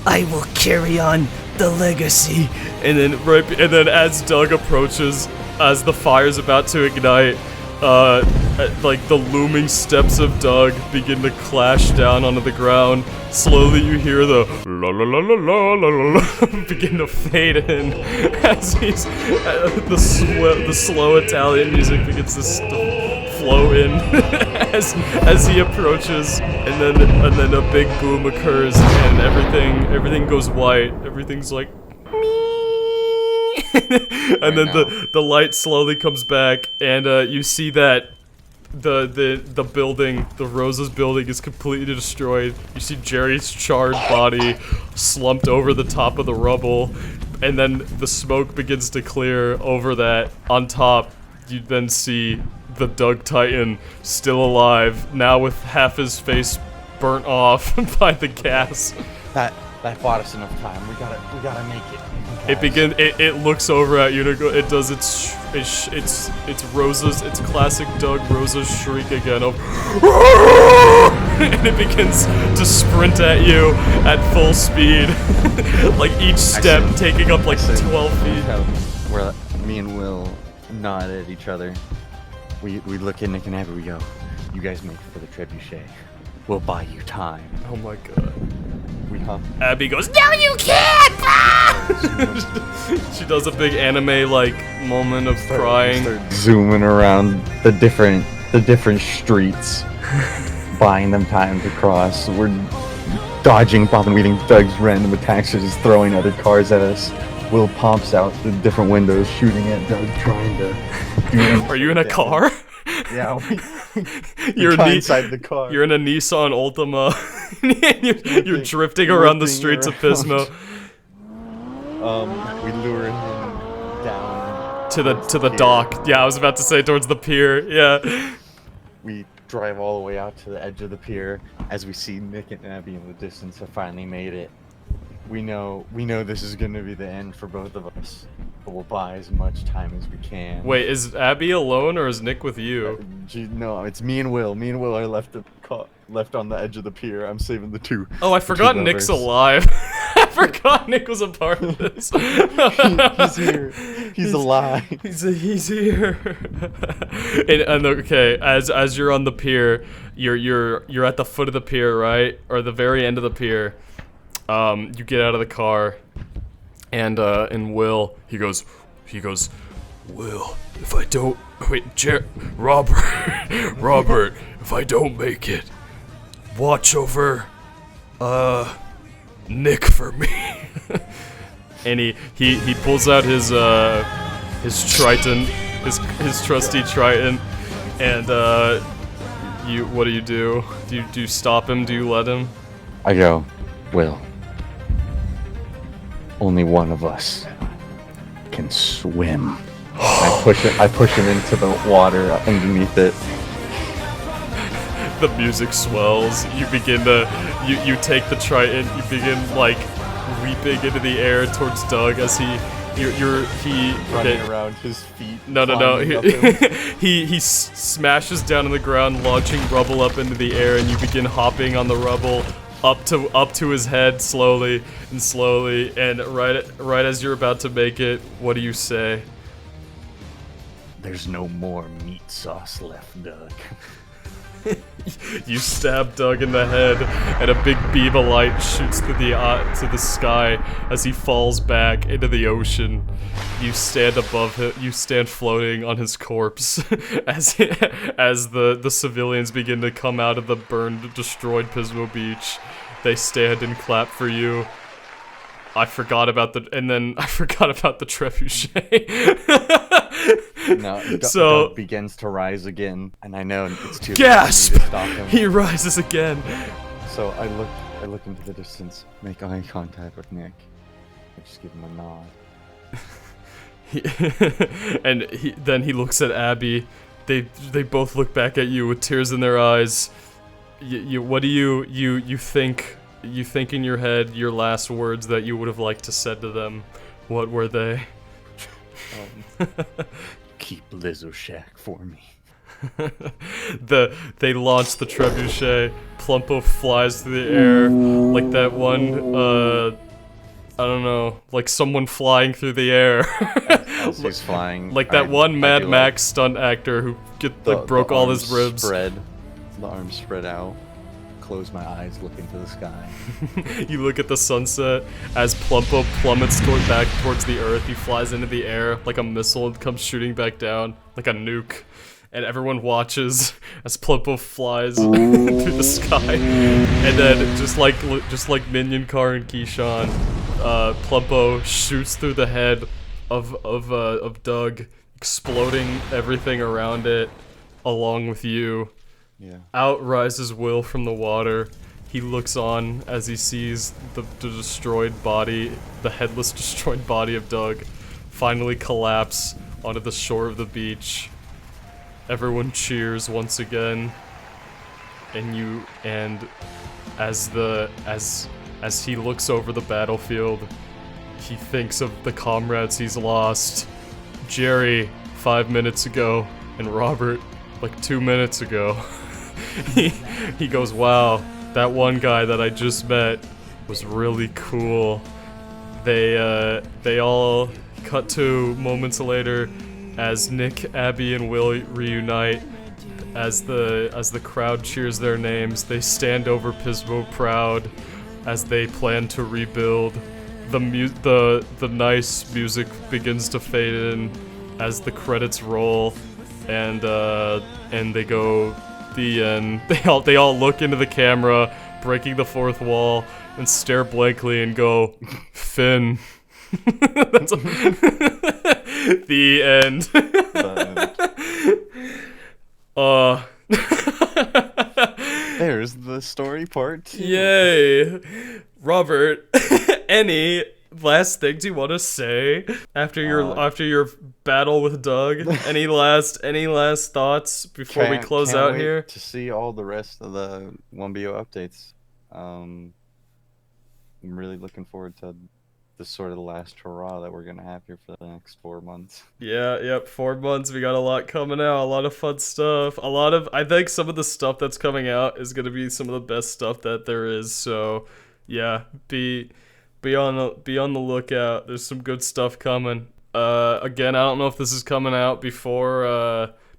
I will carry on the legacy. And then as Doug approaches, as the fire's about to ignite, like the looming steps of Doug begin to clash down onto the ground. Slowly you hear the la la la la la la la begin to fade in as he's the slow Italian music begins to flow in as he approaches, and then a big boom occurs and everything goes white. Everything's like and then the light slowly comes back, and you see that the building, the Rose's building, is completely destroyed. You see Jerry's charred body slumped over the top of the rubble, and then the smoke begins to clear over that. On top, you then see the Doug Titan still alive, now with half his face burnt off by the gas. That bought us enough time. We gotta make it. It looks over at you and it does its Rosa's, its classic Doug Rosa's shriek again of and it begins to sprint at you at full speed. Like each step taking up like 12 feet. Where me and Will nod at each other. We look at Nick and Abby, we go, you guys make it for the trebuchet. We'll buy you time. Oh my god. We hop. Abby goes, "No, you can't!" She does a big anime like moment of crying. Start zooming around the different streets, buying them time to cross. We're dodging, bobbing, weaving. Doug's random attacks are just throwing other cars at us. Will pops out the different windows, shooting at Doug, trying to. Are you in a car? Yeah, You're inside the car. You're in a Nissan Altima. you're drifting around the streets of Pismo. We lure him down to the dock. Yeah, I was about to say towards the pier. Yeah. We drive all the way out to the edge of the pier as we see Nick and Abby in the distance have finally made it. We know this is gonna be the end for both of us, but we'll buy as much time as we can. Wait, is Abby alone or is Nick with you? No, it's me and Will. Me and Will are left on the edge of the pier. I'm saving the two. Oh, I forgot Nick's alive. I forgot Nick was a part of this. He's here. He's alive. He's here. and okay, as you're on the pier, you're at the foot of the pier, right, or the very end of the pier. You get out of the car, and Will, he goes, Will, if I don't, Robert, if I don't make it, watch over, Nick for me. And he pulls out his Triton, his trusty Triton, and what do? Do you stop him? Do you let him? I go, Will. Only one of us can swim. I push him into the water underneath it. The music swells. You begin to you take the Triton. You begin like leaping into the air towards Doug as he running around his feet. No. He smashes down on the ground, launching rubble up into the air, and you begin hopping on the rubble. Up to his head slowly, and right as you're about to make it, what do you say? There's no more meat sauce left, Doug. You stab Doug in the head, and a big beam of light shoots to the sky as he falls back into the ocean. You stand above him. You stand floating on his corpse as the civilians begin to come out of the burned, destroyed Pismo Beach. They stand and clap for you. I forgot about the trebuchet. No, Doug begins to rise again, and I know it's too gasp! late to stop him. He rises again. So I look into the distance, make eye contact with Nick, I just give him a nod. Then he looks at Abby, they both look back at you with tears in their eyes. What do you think? You think in your head your last words that you would have liked to said to them. What were they? Keep Lizzo Shack for me. They launch the trebuchet. Plumpo flies through the air like that one. I don't know, like someone flying through the air. As he's flying, like that one Mad Max stunt actor who broke all his ribs. The arms spread out. Close my eyes, look into the sky. You look at the sunset as Plumpo plummets back towards the earth. He flies into the air like a missile and comes shooting back down like a nuke. And everyone watches as Plumpo flies through the sky. And then just like Minion Car and Keyshawn, Plumpo shoots through the head of Doug, exploding everything around it, along with you. Yeah. Out rises Will from the water. He looks on as he sees the destroyed body, the headless destroyed body of Doug, finally collapse onto the shore of the beach. Everyone cheers once again, and as he looks over the battlefield, he thinks of the comrades he's lost. Jerry 5 minutes ago, and Robert like 2 minutes ago. He goes, wow, that one guy that I just met was really cool. They all cut to moments later as Nick, Abby, and Will reunite. As the crowd cheers their names, they stand over Pismo proud as they plan to rebuild. The nice music begins to fade in as the credits roll, and they go the end. They all look into the camera, breaking the fourth wall, and stare blankly and go, Finn. That's the end. There's the story part 2. Yay. Robert, any last things you want to say after your battle with Doug? Any last thoughts before we close can't out wait here? to see all the rest of the Wumbio updates. I'm really looking forward to this sort of the last hurrah that we're gonna have here for the next 4 months. Yeah, yep, 4 months. We got a lot coming out, a lot of fun stuff. I think some of the stuff that's coming out is gonna be some of the best stuff that there is. So, yeah, be on the lookout. There's some good stuff coming. Again, I don't know if this is coming out before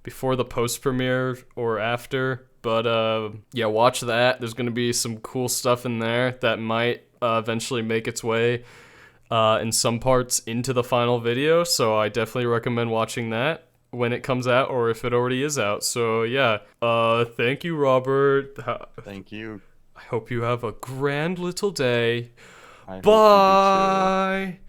the post premiere or after, but yeah, watch that. There's gonna be some cool stuff in there that might eventually make its way in some parts into the final video, so I definitely recommend watching that when it comes out, or if it already is out. So yeah, thank you, Robert. Thank you. I hope you have a grand little day. I hope you do too. Bye.